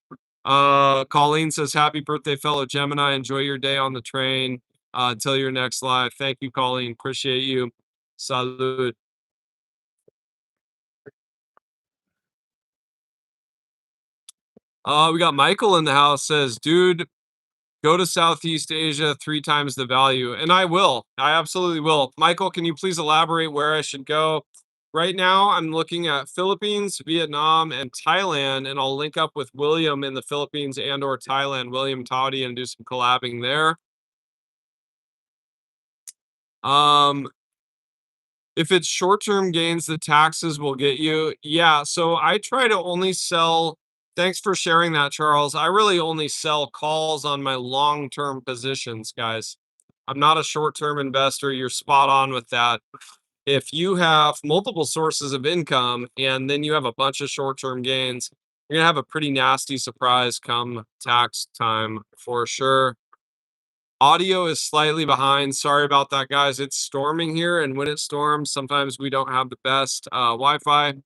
Colleen says, "Happy birthday, fellow Gemini. Enjoy your day on the train. Until your next live." Thank you, Colleen. Appreciate you. Salud. We got Michael in the house says, "Dude, go to Southeast Asia 3 times the value." And I will. I absolutely will. Michael, can you please elaborate where I should go? Right now, I'm looking at Philippines, Vietnam, and Thailand, and I'll link up with William in the Philippines and or Thailand, William Toddy, and do some collabing there. Um, if it's short-term gains, the taxes will get you. Yeah, so I try to only sell. Thanks for sharing that, Charles. I really only sell calls on my long-term positions, guys. I'm not a short-term investor. You're spot on with that. If you have multiple sources of income and then you have a bunch of short-term gains, you're gonna have a pretty nasty surprise come tax time for sure. Audio is slightly behind. Sorry about that, guys. It's storming here, and when it storms, sometimes we don't have the best Wi-Fi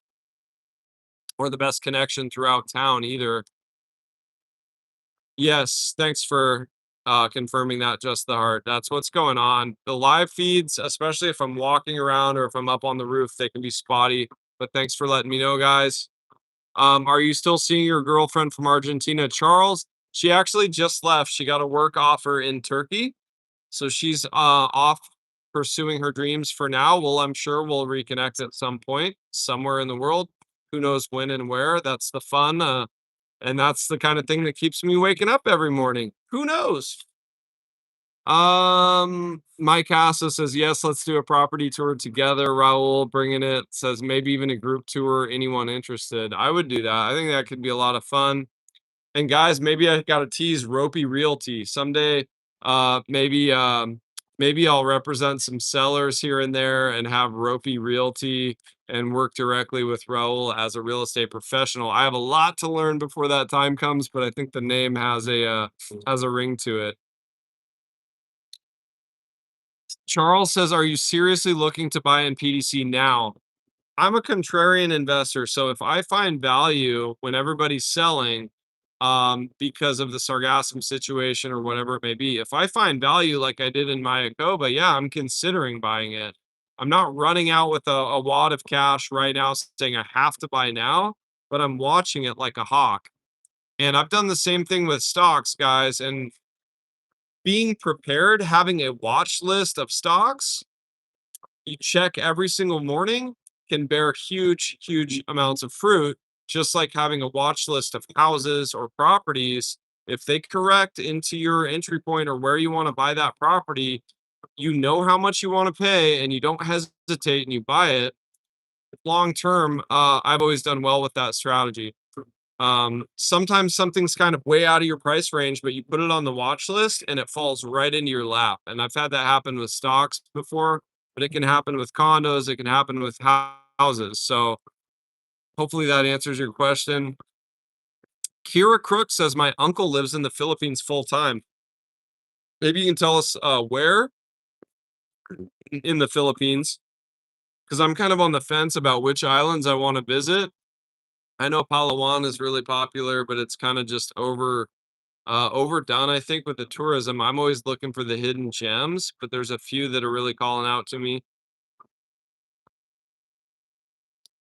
or the best connection throughout town either. Yes, thanks for confirming that, Just the Heart. That's what's going on. The live feeds, especially if I'm walking around or if I'm up on the roof, they can be spotty. But thanks for letting me know, guys. Are you still seeing your girlfriend from Argentina, Charles? She actually just left. She got a work offer in Turkey. So she's off pursuing her dreams for now. Well, I'm sure we'll reconnect at some point, somewhere in the world. Who knows when and where? That's the fun. And that's the kind of thing that keeps me waking up every morning. Who knows? Mike Casa says, yes, let's do a property tour together. Raul bringing it says maybe even a group tour. Anyone interested? I would do that. I think that could be a lot of fun. And guys, maybe I got to tease Ropey Realty someday. Maybe I'll represent some sellers here and there and have Ropey Realty and work directly with Raul as a real estate professional. I have a lot to learn before that time comes, but I think the name has a ring to it. Charles says, "Are you seriously looking to buy in PDC now?" I'm a contrarian investor, so if I find value when everybody's selling, because of the sargassum situation or whatever it may be, if I find value like I did in Mayakoba, yeah, I'm considering buying it. I'm not running out with a wad of cash right now saying I have to buy now, but I'm watching it like a hawk. And I've done the same thing with stocks, guys, and being prepared, having a watch list of stocks you check every single morning can bear huge amounts of fruit, just like having a watch list of houses or properties. If they correct into your entry point or where you want to buy that property, you know how much you want to pay and you don't hesitate and you buy it. Long term, I've always done well with that strategy. Sometimes something's kind of way out of your price range, but you put it on the watch list and it falls right into your lap. And I've had that happen with stocks before, but it can happen with condos, it can happen with houses. So hopefully that answers your question. Kira Crook says my uncle lives in the Philippines full time. Maybe you can tell us where in the Philippines, because I'm kind of on the fence about which islands I want to visit. I know Palawan is really popular, but it's kind of just overdone, I think, with the tourism. I'm always looking for the hidden gems, but there's a few that are really calling out to me.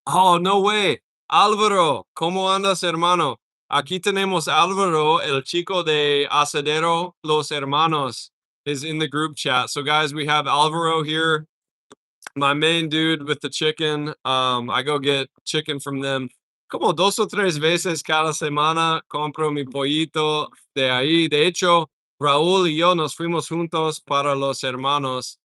Oh, no way. Alvaro, ¿cómo andas, hermano? Aquí tenemos Alvaro, el chico de Asadero Los Hermanos, is in the group chat. So, guys, we have Alvaro here, my main dude with the chicken. I go get chicken from them como dos o tres veces cada semana. Compro mi pollito de ahí. De hecho, Raúl y yo nos fuimos juntos para Los Hermanos.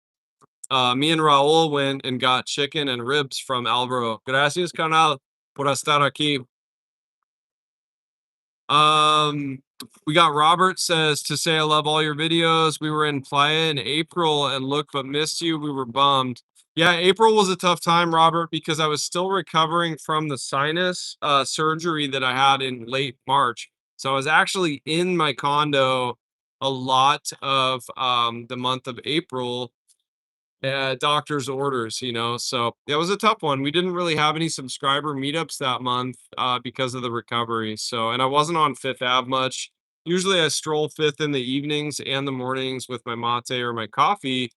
Me and Raul went and got chicken and ribs from Alvaro. Gracias, canal, por estar aquí. Um, we got Robert says to say I love all your videos. We were in Playa in April and look, but missed you. We were bummed. Yeah, April was a tough time, Robert, because I was still recovering from the sinus surgery that I had in late March. So I was actually in my condo a lot of the month of April, doctor's orders, so it was a tough one. We didn't really have any subscriber meetups that month because of the recovery. So, and I wasn't on Fifth Ave much. Usually I stroll Fifth in the evenings and the mornings with my mate or my coffee,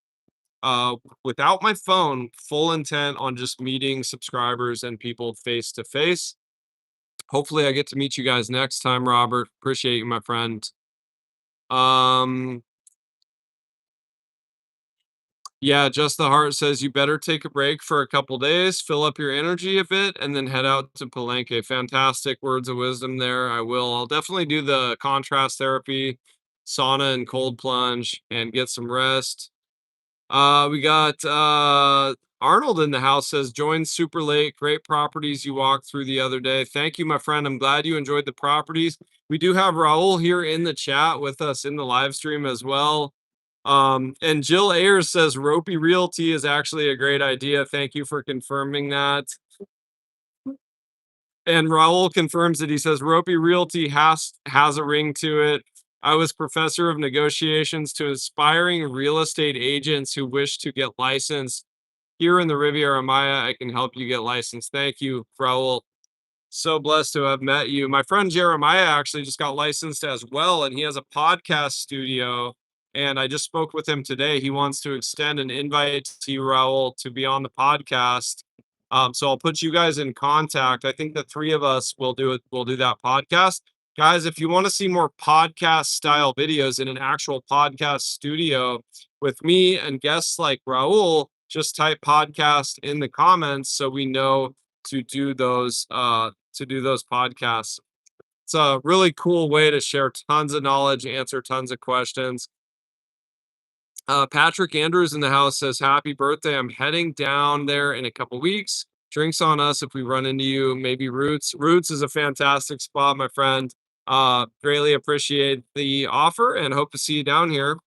uh, without my phone, full intent on just meeting subscribers and people face to face. Hopefully I get to meet you guys next time, Robert. Appreciate you, my friend. Um, Yeah, Just the Heart says you better take a break for a couple days, fill up your energy a bit, and then head out to Palenque. Fantastic words of wisdom there. I will. I'll definitely do the contrast therapy, sauna and cold plunge, and get some rest. We got Arnold in the house says joined super late. Great properties you walked through the other day. Thank you, my friend. I'm glad you enjoyed the properties. We do have Raul here in the chat with us in the live stream as well. And Jill Ayers says Ropey Realty is actually a great idea. Thank you for confirming that. And Raul confirms that he says Ropey Realty has a ring to it. I was professor of negotiations to aspiring real estate agents who wish to get licensed here in the Riviera Maya. I can help you get licensed. Thank you, Raul. So blessed to have met you. My friend Jeremiah actually just got licensed as well, and he has a podcast studio. And I just spoke with him today. He wants to extend an invite to you, Raul, to be on the podcast. So I'll put you guys in contact. I think the three of us will do it. We'll do that podcast. Guys, if you want to see more podcast style videos in an actual podcast studio with me and guests like Raul, just type podcast in the comments so we know to do those podcasts. It's a really cool way to share tons of knowledge, answer tons of questions. Patrick Andrews in the house says, happy birthday. I'm heading down there in a couple weeks. Drinks on us if we run into you. Maybe Roots. Roots is a fantastic spot, my friend. Greatly appreciate the offer and hope to see you down here.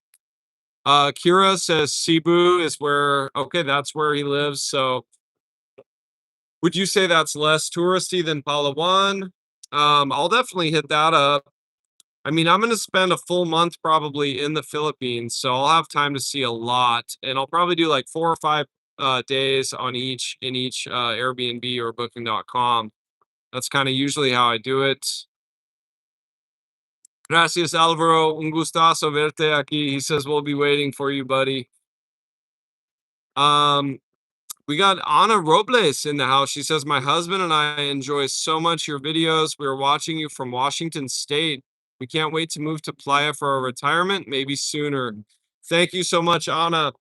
Kira says Cebu is okay, that's where he lives. So would you say that's less touristy than Palawan? I'll definitely hit that up. I mean, I'm going to spend a full month probably in the Philippines, so I'll have time to see a lot, and I'll probably do like 4 or 5 days on each Airbnb or Booking.com. That's kind of usually how I do it. Gracias, Alvaro. Un gustazo verte aquí. He says we'll be waiting for you, buddy. Um, We got Ana Robles in the house. She says, my husband and I enjoy so much your videos. We are watching you from Washington State. We can't wait to move to Playa for our retirement, maybe sooner. Thank you so much, Ana.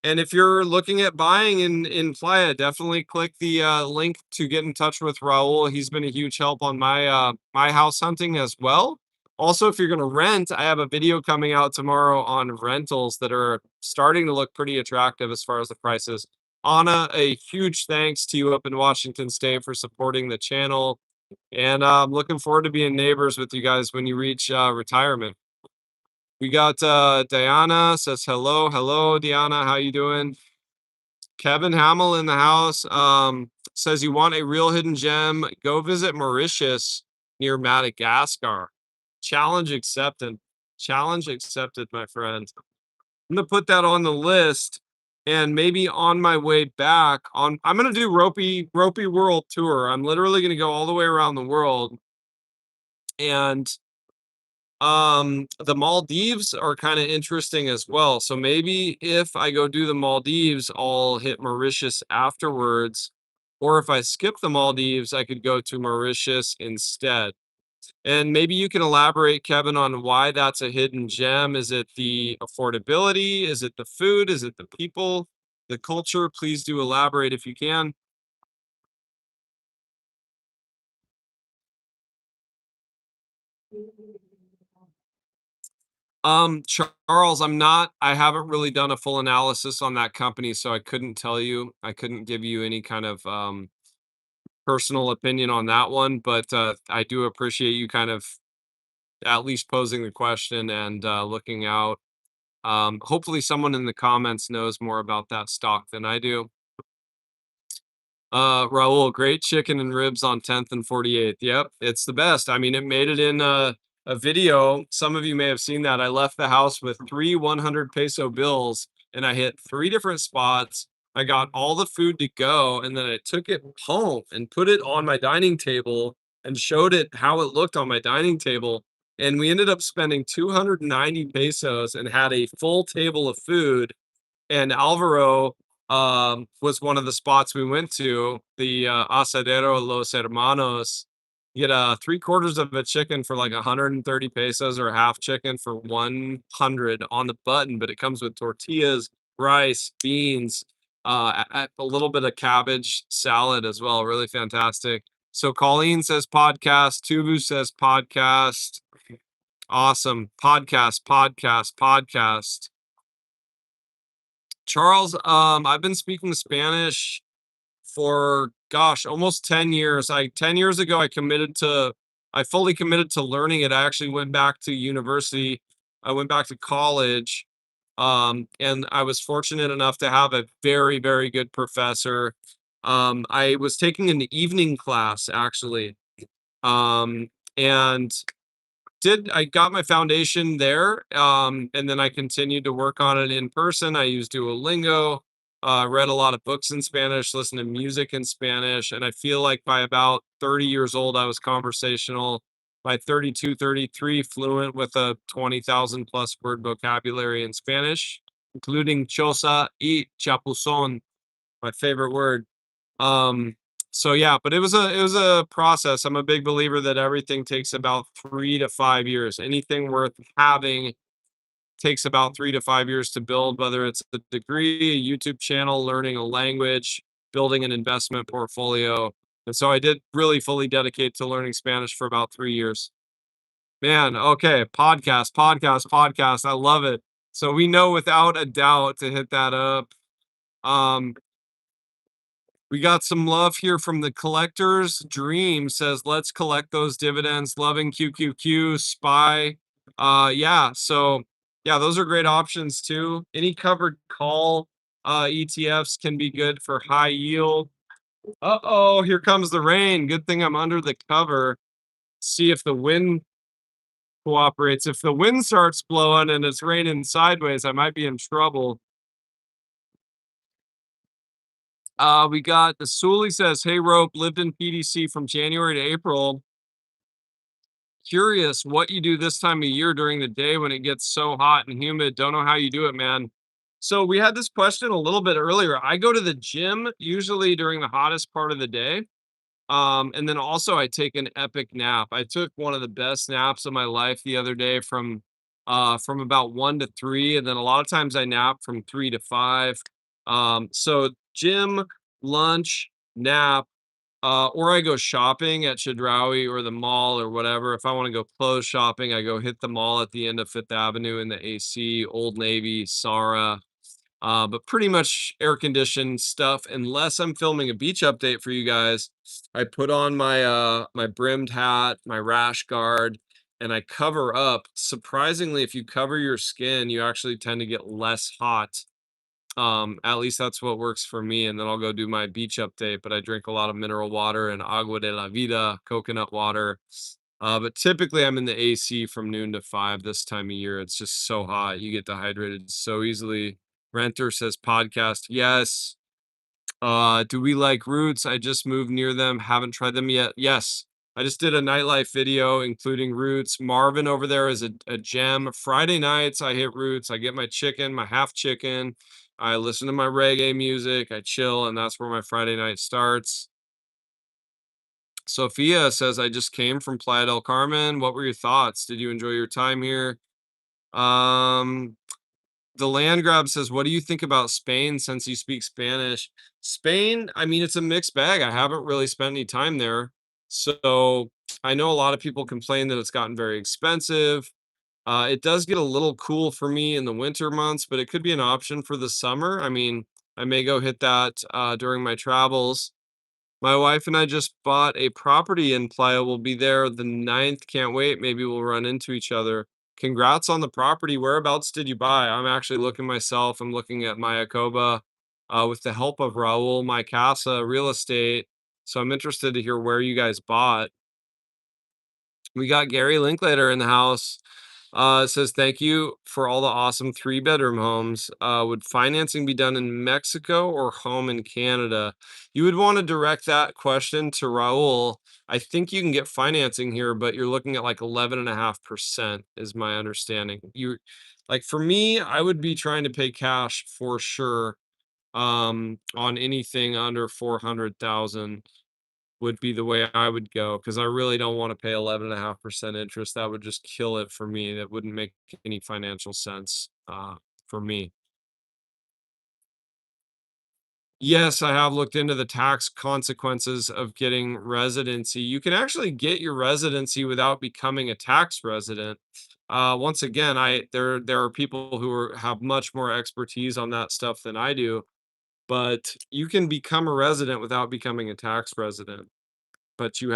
And if you're looking at buying in Playa, definitely click the link to get in touch with Raul. He's been a huge help on my house hunting as well. Also, if you're going to rent, I have a video coming out tomorrow on rentals that are starting to look pretty attractive as far as the prices. Anna, a huge thanks to you up in Washington State for supporting the channel. And I'm looking forward to being neighbors with you guys when you reach retirement. We got Diana says hello. Hello, Diana. How you doing? Kevin Hamill in the house says you want a real hidden gem. Go visit Mauritius near Madagascar. Challenge accepted. Challenge accepted, my friend. I'm gonna put that on the list, and maybe on my way back I'm gonna do Ropey World Tour. I'm literally gonna go all the way around the world, and the Maldives are kind of interesting as well. So maybe if I go do the Maldives, I'll hit Mauritius afterwards, or if I skip the Maldives, I could go to Mauritius instead. And maybe you can elaborate, Kevin, on why that's a hidden gem. Is it the affordability? Is it the food? Is it the people? The culture? Please do elaborate if you can. Charles, I haven't really done a full analysis on that company, so I couldn't tell you. I couldn't give you any kind of personal opinion on that one, but I do appreciate you kind of at least posing the question and looking out. Hopefully someone in the comments knows more about that stock than I do. Raul, great chicken and ribs on 10th and 48th. Yep, it's the best. I mean, it made it in a video. Some of you may have seen that. I left the house with three 100 peso bills and I hit three different spots. I got all the food to go and then I took it home and put it on my dining table and showed it how it looked on my dining table. And we ended up spending 290 pesos and had a full table of food, and Alvaro was one of the spots we went to, the Asadero Los Hermanos. You get three quarters of a chicken for like 130 pesos or a half chicken for 100 on the button, but it comes with tortillas, rice, beans, a little bit of cabbage salad as well. Really fantastic. So Colleen says podcast, Tubu says podcast. Awesome. Podcast, podcast, podcast. Charles, I've been speaking Spanish for gosh, almost 10 years. 10 years ago I fully committed to learning it. I actually went back to university. I went back to college. And I was fortunate enough to have a very, very good professor. I was taking an evening class actually. And did I got my foundation there, and then I continued to work on it in person. I used Duolingo, read a lot of books in Spanish, listened to music in Spanish, and I feel like by about 30 years old, I was conversational. By 32, 33, fluent with a 20,000 plus word vocabulary in Spanish, including chosa y chapuzon, my favorite word. Um, so yeah, but it was a process. I'm a big believer that everything takes about 3 to 5 years. Anything worth having takes about 3 to 5 years to build, whether it's a degree, a YouTube channel, learning a language, building an investment portfolio. And so I did really fully dedicate to learning Spanish for about 3 years. Man, okay, podcast, podcast, podcast. I love it. So we know without a doubt to hit that up. Um, We got some love here from the collector's dream says, let's collect those dividends. Loving QQQ, SPY. Yeah, so yeah, those are great options too. Any covered call ETFs can be good for high yield. Uh-oh, here comes the rain. Good thing I'm under the cover. See if the wind cooperates. If the wind starts blowing and it's raining sideways, I might be in trouble. We got the Sully says, "Hey Rope, lived in PDC from January to April. Curious what you do this time of year during the day when it gets so hot and humid. Don't know how you do it, man." So we had this question a little bit earlier. I go to the gym usually during the hottest part of the day. And then also I take an epic nap. I took one of the best naps of my life the other day from about 1 to 3, and then a lot of times I nap from 3 to 5. So gym, lunch, nap, or I go shopping at Chedraui or the mall or whatever. If I want to go clothes shopping, I go hit the mall at the end of Fifth Avenue in the AC, Old Navy, Sarah, but pretty much air conditioned stuff. Unless I'm filming a beach update for you guys, I put on my brimmed hat, my rash guard, and I cover up. Surprisingly, if you cover your skin, you actually tend to get less hot. At least that's what works for me. And then I'll go do my beach update. But I drink a lot of mineral water and agua de la vida, coconut water. But typically I'm in the AC from noon to 5 this time of year. It's just so hot. You get dehydrated so easily. Renter says podcast. Yes. Do we like roots? I just moved near them. Haven't tried them yet. Yes. I just did a nightlife video including roots. Marvin over there is a gem. Friday nights I hit roots. I get my chicken, my half chicken. I listen to my reggae music. I chill, and that's where my Friday night starts. Sophia says, I just came from Playa del Carmen. What were your thoughts? Did you enjoy your time here? Um, the land grab says, what do you think about Spain since you speak Spanish? Spain, I mean, it's a mixed bag. I haven't really spent any time there. So I know a lot of people complain that it's gotten very expensive. It does get a little cool for me in the winter months, but it could be an option for the summer. I mean, I may go hit that during my travels. My wife and I just bought a property in Playa. We'll be there the 9th. Can't wait. Maybe we'll run into each other. Congrats on the property. Whereabouts did you buy? I'm actually looking myself. I'm looking at Mayakoba with the help of Raul, my casa real estate. So I'm interested to hear where you guys bought. We got Gary Linklater in the house. It says, thank you for all the awesome three-bedroom homes. Would financing be done in Mexico or home in Canada? You would want to direct that question to Raul. I think you can get financing here, but you're looking at like 11.5% is my understanding. You like for me, I would be trying to pay cash for sure. On anything under 400,000 would be the way I would go because I really don't want to pay 11.5% interest. That would just kill it for me. That wouldn't make any financial sense for me. Yes, I have looked into the tax consequences of getting residency. You can actually get your residency without becoming a tax resident. Once again, there are people who have much more expertise on that stuff than I do, but you can become a resident without becoming a tax resident. But you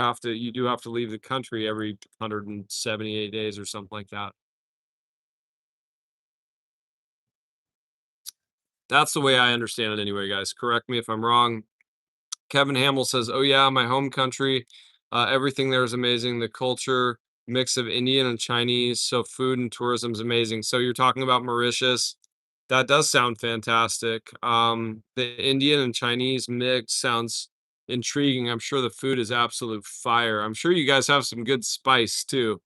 do have to leave the country every 178 days or something like that. That's the way I understand it anyway, guys. Correct me if I'm wrong. Kevin Hamill says, "Oh yeah, my home country. Everything there is amazing. The culture, mix of Indian and Chinese. So food and tourism is amazing." So you're talking about Mauritius. That does sound fantastic. The Indian and Chinese mix sounds intriguing. I'm sure the food is absolute fire. I'm sure you guys have some good spice too.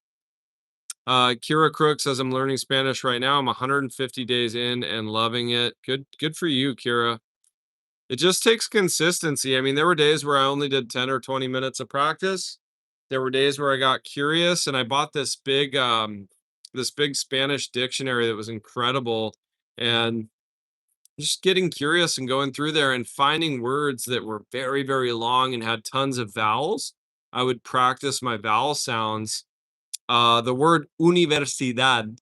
Kira Crook says, I'm learning Spanish right now. I'm 150 days in and loving it. Good for you, Kira. It just takes consistency. I mean, there were days where I only did 10 or 20 minutes of practice. There were days where I got curious and I bought this big Spanish dictionary that was incredible. And just getting curious and going through there and finding words that were very, very long and had tons of vowels. I would practice my vowel sounds. The word universidad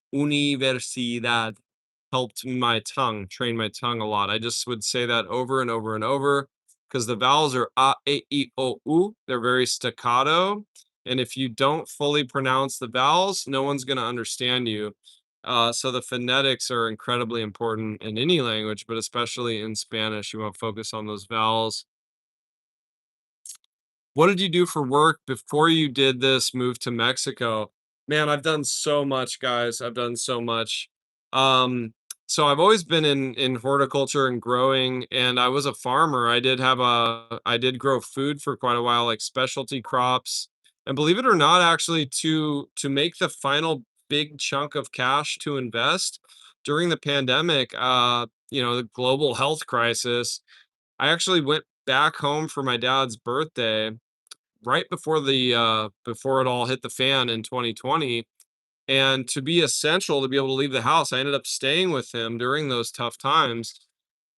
helped my tongue, train my tongue a lot. I just would say that over and over and over because the vowels are a, e, I, o, u. They're very staccato. And if you don't fully pronounce the vowels, no one's going to understand you. So the phonetics are incredibly important in any language, but especially in Spanish. You want to focus on those vowels. What did you do for work before you did this move to Mexico? Man, I've done so much, guys. I've done so much. Um, so I've always been in horticulture and growing, and I was a farmer. I did grow food for quite a while, like specialty crops. And believe it or not, actually, to make the final big chunk of cash to invest during the pandemic, the global health crisis, I actually went back home for my dad's birthday right before before it all hit the fan in 2020. And to be essential to be able to leave the house, I ended up staying with him during those tough times.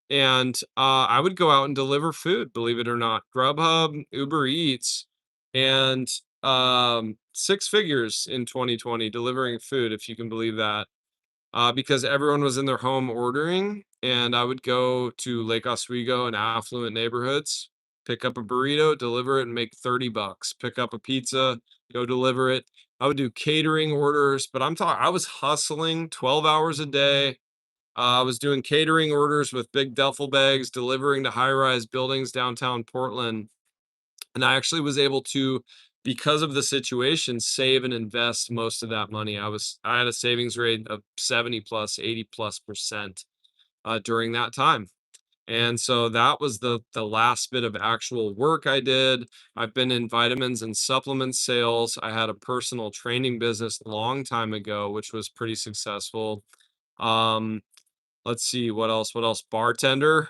And I would go out and deliver food, believe it or not. Grubhub, Uber Eats, and six figures in 2020 delivering food, if you can believe that, because everyone was in their home ordering, and I would go to Lake Oswego and affluent neighborhoods, pick up a burrito, deliver it, and make 30 bucks. Pick up a pizza, go deliver it. I would do catering orders, but I was hustling 12 hours a day. I was doing catering orders with big duffel bags, delivering to high-rise buildings downtown Portland. And I actually was able to, because of the situation, save and invest most of that money. I had a savings rate of 70 plus, 80 plus percent during that time. And so that was the last bit of actual work I did. I've been in vitamins and supplement sales. I had a personal training business a long time ago, which was pretty successful. Um, let's see what else? Bartender.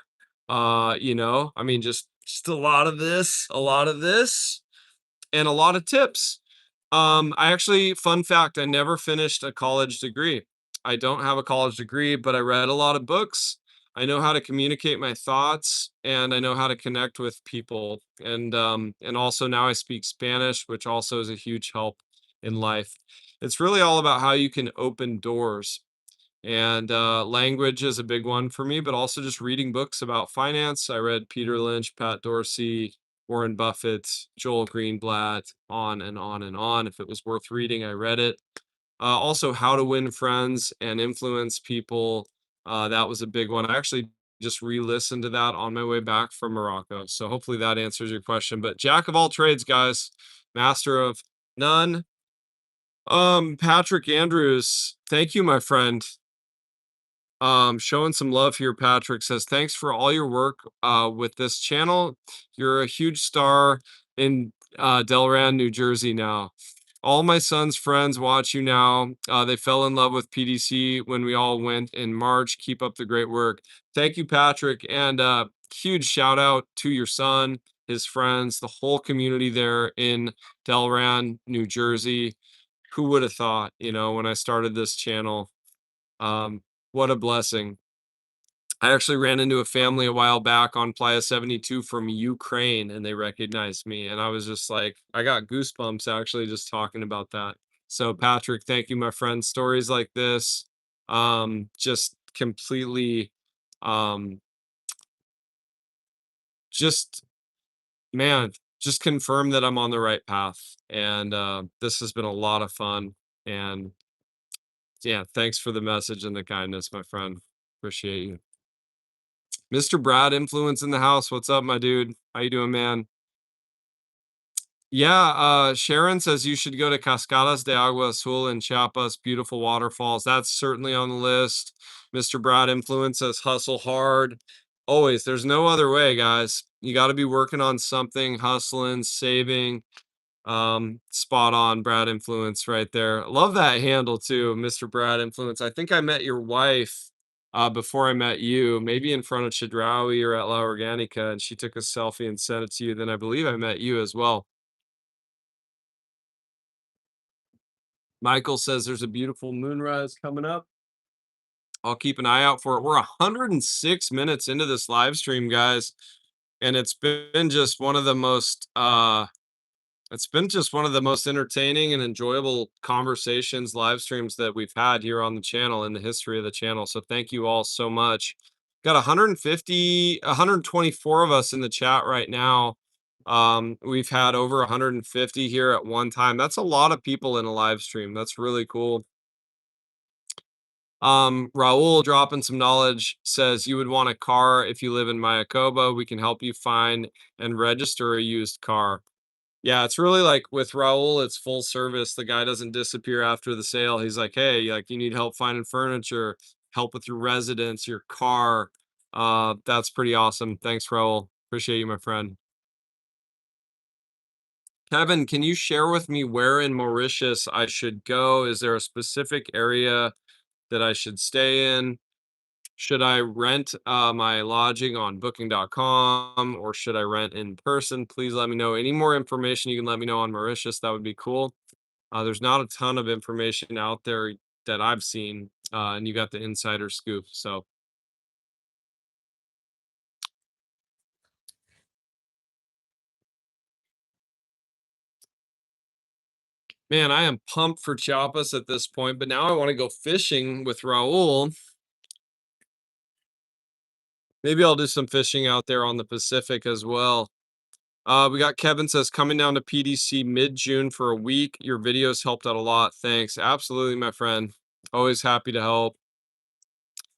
I mean, just a lot of this, a lot of this. and a lot of tips. I actually, fun fact, I never finished a college degree. I don't have a college degree, but I read a lot of books. I know how to communicate my thoughts, and I know how to connect with people. And also now I speak Spanish, which also is a huge help in life. It's really all about how you can open doors. And language is a big one for me, but also just reading books about finance. I read Peter Lynch, Pat Dorsey, Warren Buffett, Joel Greenblatt, on and on and on. If it was worth reading, I read it. Also, How to Win Friends and Influence People. That was a big one. I actually just re-listened to that on my way back from Morocco. So hopefully that answers your question. But jack of all trades, guys, master of none. Patrick Andrews, thank you, my friend. Showing some love here. Patrick says, thanks for all your work with this channel. You're a huge star in Delran, New Jersey now. All my son's friends watch you now. They fell in love with PDC when we all went in March. Keep up the great work. Thank you, Patrick. And huge shout out to your son, his friends, the whole community there in Delran, New Jersey. Who would have thought, when I started this channel? Um, what a blessing. I actually ran into a family a while back on Playa 72 from Ukraine, and they recognized me. And I was just like, I got goosebumps actually just talking about that. So, Patrick, thank you, my friend. Stories like this, just completely, um, just, man, just confirm that I'm on the right path. And this has been a lot of fun. And yeah, thanks for the message and the kindness, my friend. Appreciate you. Mr. Brad Influence in the house. What's up, my dude? How you doing, man? Yeah, Sharon says you should go to Cascadas de Agua Azul in Chiapas, beautiful waterfalls. That's certainly on the list. Mr. Brad Influence says hustle hard. Always, there's no other way, guys. You got to be working on something, hustling, saving. Spot on, Brad Influence right there. Love that handle too, Mr. Brad Influence. I think I met your wife before I met you, maybe in front of Chedraui or at La Organica, and she took a selfie and sent it to you. Then I believe I met you as well. Michael says there's a beautiful moonrise coming up. I'll keep an eye out for it. We're 106 minutes into this live stream, guys, and it's been just one of the most entertaining and enjoyable conversations, live streams that we've had here on the channel in the history of the channel. So thank you all so much. Got 150, 124 of us in the chat right now. We've had over 150 here at one time. That's a lot of people in a live stream. That's really cool. Raul dropping some knowledge says you would want a car if you live in Mayakoba. We can help you find and register a used car. Yeah, it's really like with Raul, it's full service. The guy doesn't disappear after the sale. He's like, hey, like you need help finding furniture, help with your residence, your car. That's pretty awesome. Thanks, Raul. Appreciate you, my friend. Kevin, can you share with me where in Mauritius I should go? Is there a specific area that I should stay in? Should I rent my lodging on booking.com or should I rent in person? Please let me know. Any more information you can let me know on Mauritius, that would be cool. There's not a ton of information out there that I've seen, and you got the insider scoop. So, man, I am pumped for Chiapas at this point, but now I want to go fishing with Raul. Maybe I'll do some fishing out there on the Pacific as well. We got Kevin says coming down to PDC mid-June for a week. Your videos helped out a lot. Thanks. Absolutely, my friend. Always happy to help.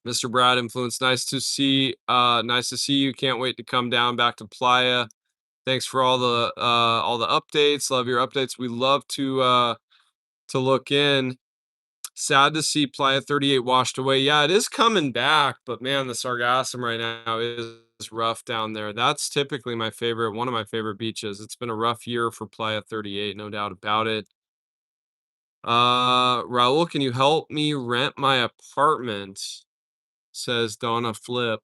Mr. Brad Influence, nice to see you. Can't wait to come down back to Playa. Thanks for all the updates. Love your updates. We love to look in. Sad to see Playa 38 washed away. Yeah, it is coming back, but man, the Sargassum right now is rough down there. That's typically one of my favorite beaches. It's been a rough year for Playa 38, no doubt about it. Raul, can you help me rent my apartment? Says Donna Flip.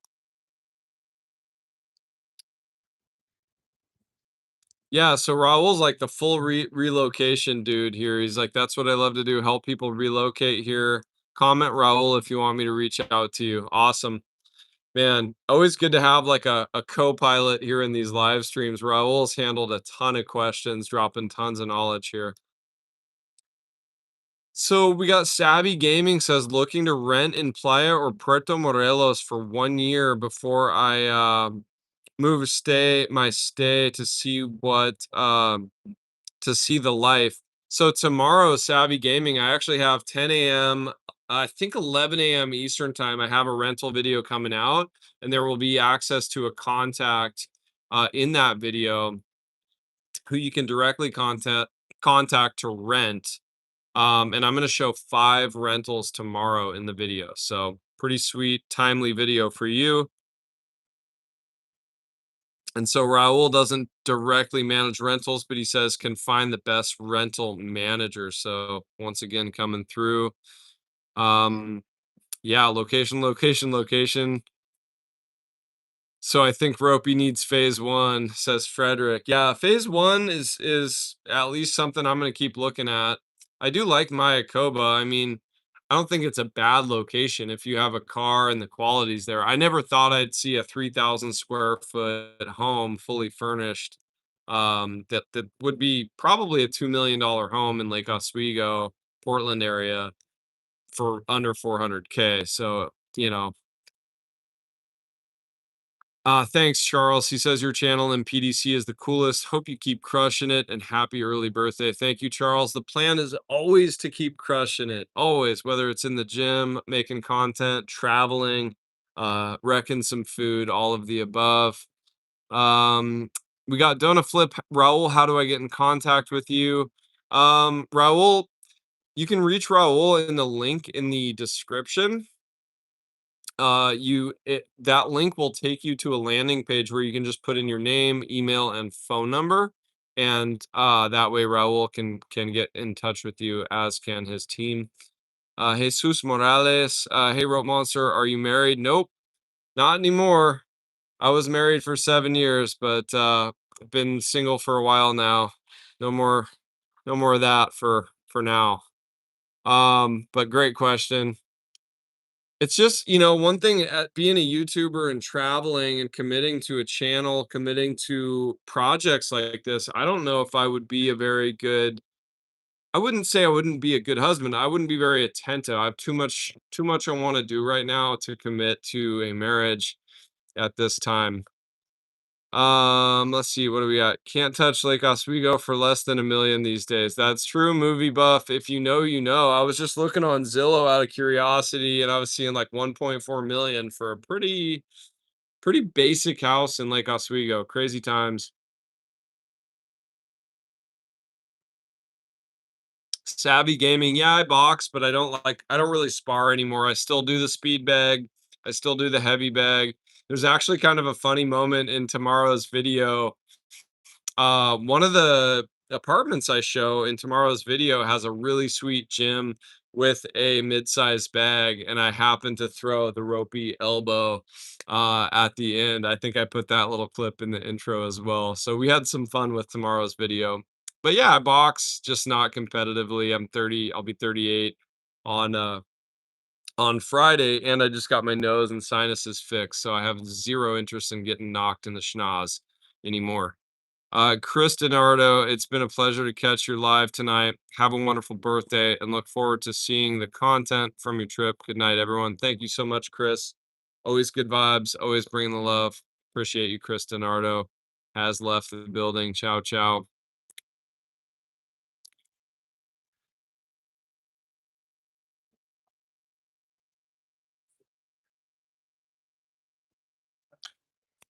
Yeah, so Raul's like the full relocation dude here. He's like, that's what I love to do, help people relocate here. Comment Raul if you want me to reach out to you. Awesome. Man, always good to have like a co-pilot here in these live streams. Raul's handled a ton of questions, dropping tons of knowledge here. So we got Savvy Gaming says looking to rent in Playa or Puerto Morelos for 1 year before I move stay to see what to see the life. So tomorrow, Savvy Gaming, I actually have 10 a.m. I think 11 a.m. Eastern time. I have a rental video coming out, and there will be access to a contact in that video who you can directly contact to rent. And I'm going to show 5 rentals tomorrow in the video. So pretty sweet, timely video for you. And so Raul doesn't directly manage rentals, but he says can find the best rental manager. So once again, coming through. Um, yeah, location. So I think Ropey needs phase one, says Frederick. Yeah, phase one is at least something I'm gonna keep looking at. I do like Mayakoba. I mean, I don't think it's a bad location if you have a car and the quality's there. I never thought I'd see a 3,000 square foot home fully furnished. That would be probably a $2 million home in Lake Oswego, Portland area for under 400K. So, you know, thanks, Charles. He says your channel in PDC is the coolest. Hope you keep crushing it and happy early birthday. Thank you, Charles. The plan is always to keep crushing it. Always, whether it's in the gym, making content, traveling, wrecking some food, all of the above. Um, we got Dona Flip. Raul, how do I get in contact with you? Raul, you can reach Raul in the link in the description. That link will take you to a landing page where you can just put in your name, email, and phone number, and that way Raul can get in touch with you, as can his team. Jesus Morales, hey Rope Monster, are you married? Nope, not anymore. I was married for 7 years, but been single for a while now. No more, no more of that for now. But great question. It's just, one thing at being a YouTuber and traveling and committing to a channel, committing to projects like this, I don't know if I would be a very good I wouldn't say I wouldn't be a good husband. I wouldn't be very attentive. I have too much I want to do right now to commit to a marriage at this time. Let's see, what do we got? Can't touch Lake Oswego for less than 1 million these days. That's true, movie buff. If you know, you know. I was just looking on Zillow out of curiosity, and I was seeing like 1.4 million for a pretty basic house in Lake Oswego. Crazy times. Savvy Gaming, yeah, I box, but I don't really spar anymore. I still do the speed bag. I still do the heavy bag. There's actually kind of a funny moment in tomorrow's video. One of the apartments I show in tomorrow's video has a really sweet gym with a mid-sized bag, and I happen to throw the ropey elbow at the end. I think I put that little clip in the intro as well. So we had some fun with tomorrow's video. But yeah, I box, just not competitively. I'm 30, I'll be 38 on Friday, and I just got my nose and sinuses fixed, so I have zero interest in getting knocked in the schnoz anymore. Chris DiNardo, it's been a pleasure to catch your live tonight. Have a wonderful birthday and look forward to seeing the content from your trip. Good night, everyone. Thank you so much, Chris. Always good vibes, always bringing the love. Appreciate you, Chris DiNardo. Has left the building. Ciao, ciao.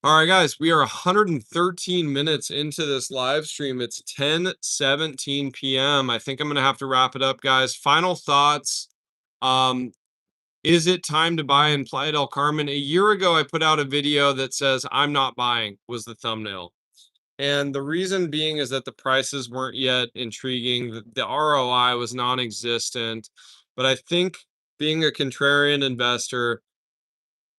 All right, guys, we are 113 minutes into this live stream. It's 10:17 p.m. I think I'm gonna have to wrap it up, guys. Final thoughts. Um, Is it time to buy in Playa del Carmen? A year ago, I put out a video that says I'm not buying was the thumbnail. And the reason being is that the prices weren't yet intriguing. The ROI was non-existent. But I think being a contrarian investor,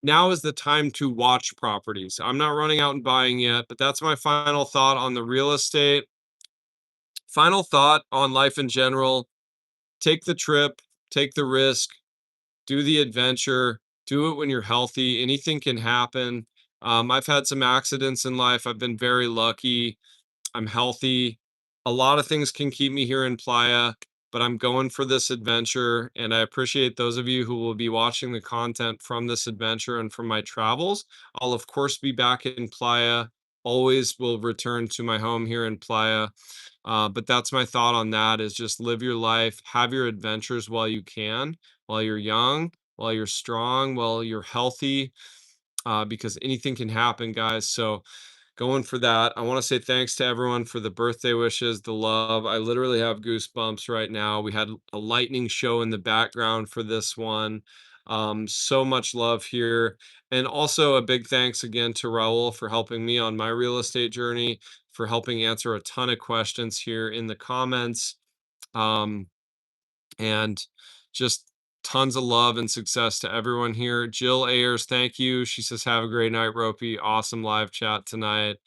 now is the time to watch properties. I'm not running out and buying yet, but that's my final thought on the real estate. Final thought on life in general: take the trip, take the risk, do the adventure, do it when you're healthy. Anything can happen. I've had some accidents in life. I've been very lucky. I'm healthy. A lot of things can keep me here in Playa, but I'm going for this adventure. And I appreciate those of you who will be watching the content from this adventure and from my travels. I'll, of course, be back in Playa. Always will return to my home here in Playa. But that's my thought on that, is just live your life, have your adventures while you can, while you're young, while you're strong, while you're healthy, because anything can happen, guys. So going for that. I want to say thanks to everyone for the birthday wishes, the love. I literally have goosebumps right now. We had a lightning show in the background for this one. So much love here. And also a big thanks again to Raul for helping me on my real estate journey, for helping answer a ton of questions here in the comments. Um, and just tons of love and success to everyone here. Jill Ayers, thank you. She says, have a great night, Ropey. Awesome live chat tonight.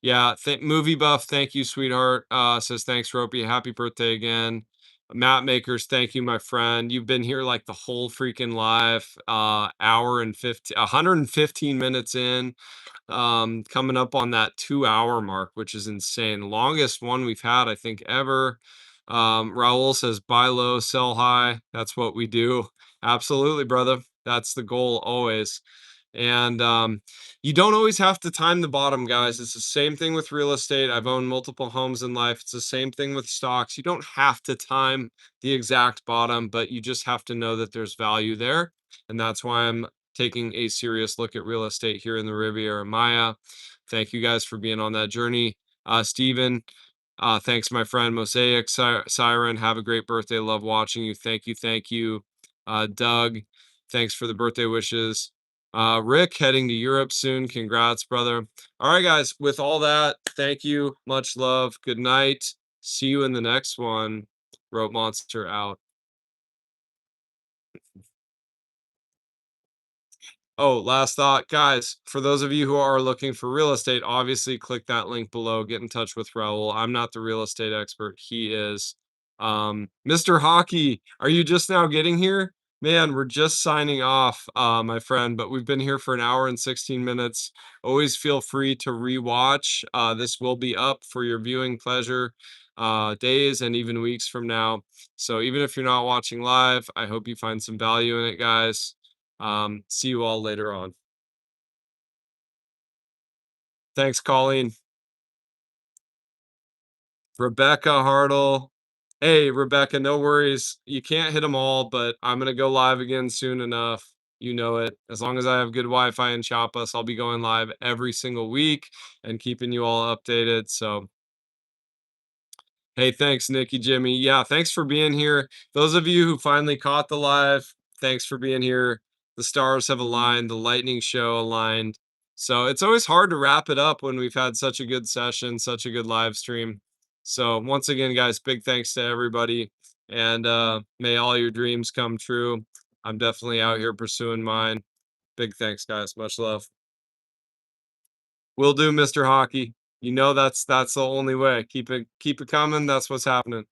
Yeah, movie buff, thank you, sweetheart. Says, thanks, Ropey. Happy birthday again. Matt Makers, thank you, my friend. You've been here like the whole freaking live, hour and 115 minutes in, coming up on that 2 hour mark, which is insane. Longest one we've had, I think, ever. Raul says, buy low, sell high. That's what we do. Absolutely, brother. That's the goal always. And you don't always have to time the bottom, guys. It's the same thing with real estate. I've owned multiple homes in life. It's the same thing with stocks. You don't have to time the exact bottom, but you just have to know that there's value there. And that's why I'm taking a serious look at real estate here in the Riviera Maya. Thank you guys for being on that journey. Steven, thanks, my friend. Mosaic Siren, have a great birthday. Love watching you. Thank you. Thank you. Doug, thanks for the birthday wishes. Rick, heading to Europe soon. Congrats, brother. All right, guys. With all that, thank you. Much love. Good night. See you in the next one. Rope Monster out. Oh, last thought, guys, for those of you who are looking for real estate, obviously click that link below, get in touch with Raul. I'm not the real estate expert, he is. Mr. Hockey, are you just now getting here? Man, we're just signing off, my friend, but we've been here for an hour and 16 minutes. Always feel free to rewatch. This will be up for your viewing pleasure, days and even weeks from now. So even if you're not watching live, I hope you find some value in it, guys. See you all later on. Thanks, Colleen. Rebecca Hartle. Hey, Rebecca, no worries. You can't hit them all, but I'm gonna go live again soon enough. You know it. As long as I have good Wi-Fi in Chiapas, I'll be going live every single week and keeping you all updated. So hey, thanks, Nikki, Jimmy. Yeah, thanks for being here. Those of you who finally caught the live, thanks for being here. The stars have aligned, the lightning show aligned. So it's always hard to wrap it up when we've had such a good session, such a good live stream. So once again, guys, big thanks to everybody. And may all your dreams come true. I'm definitely out here pursuing mine. Big thanks, guys. Much love. Will do, Mr. Hockey. You know that's the only way. Keep it coming. That's what's happening.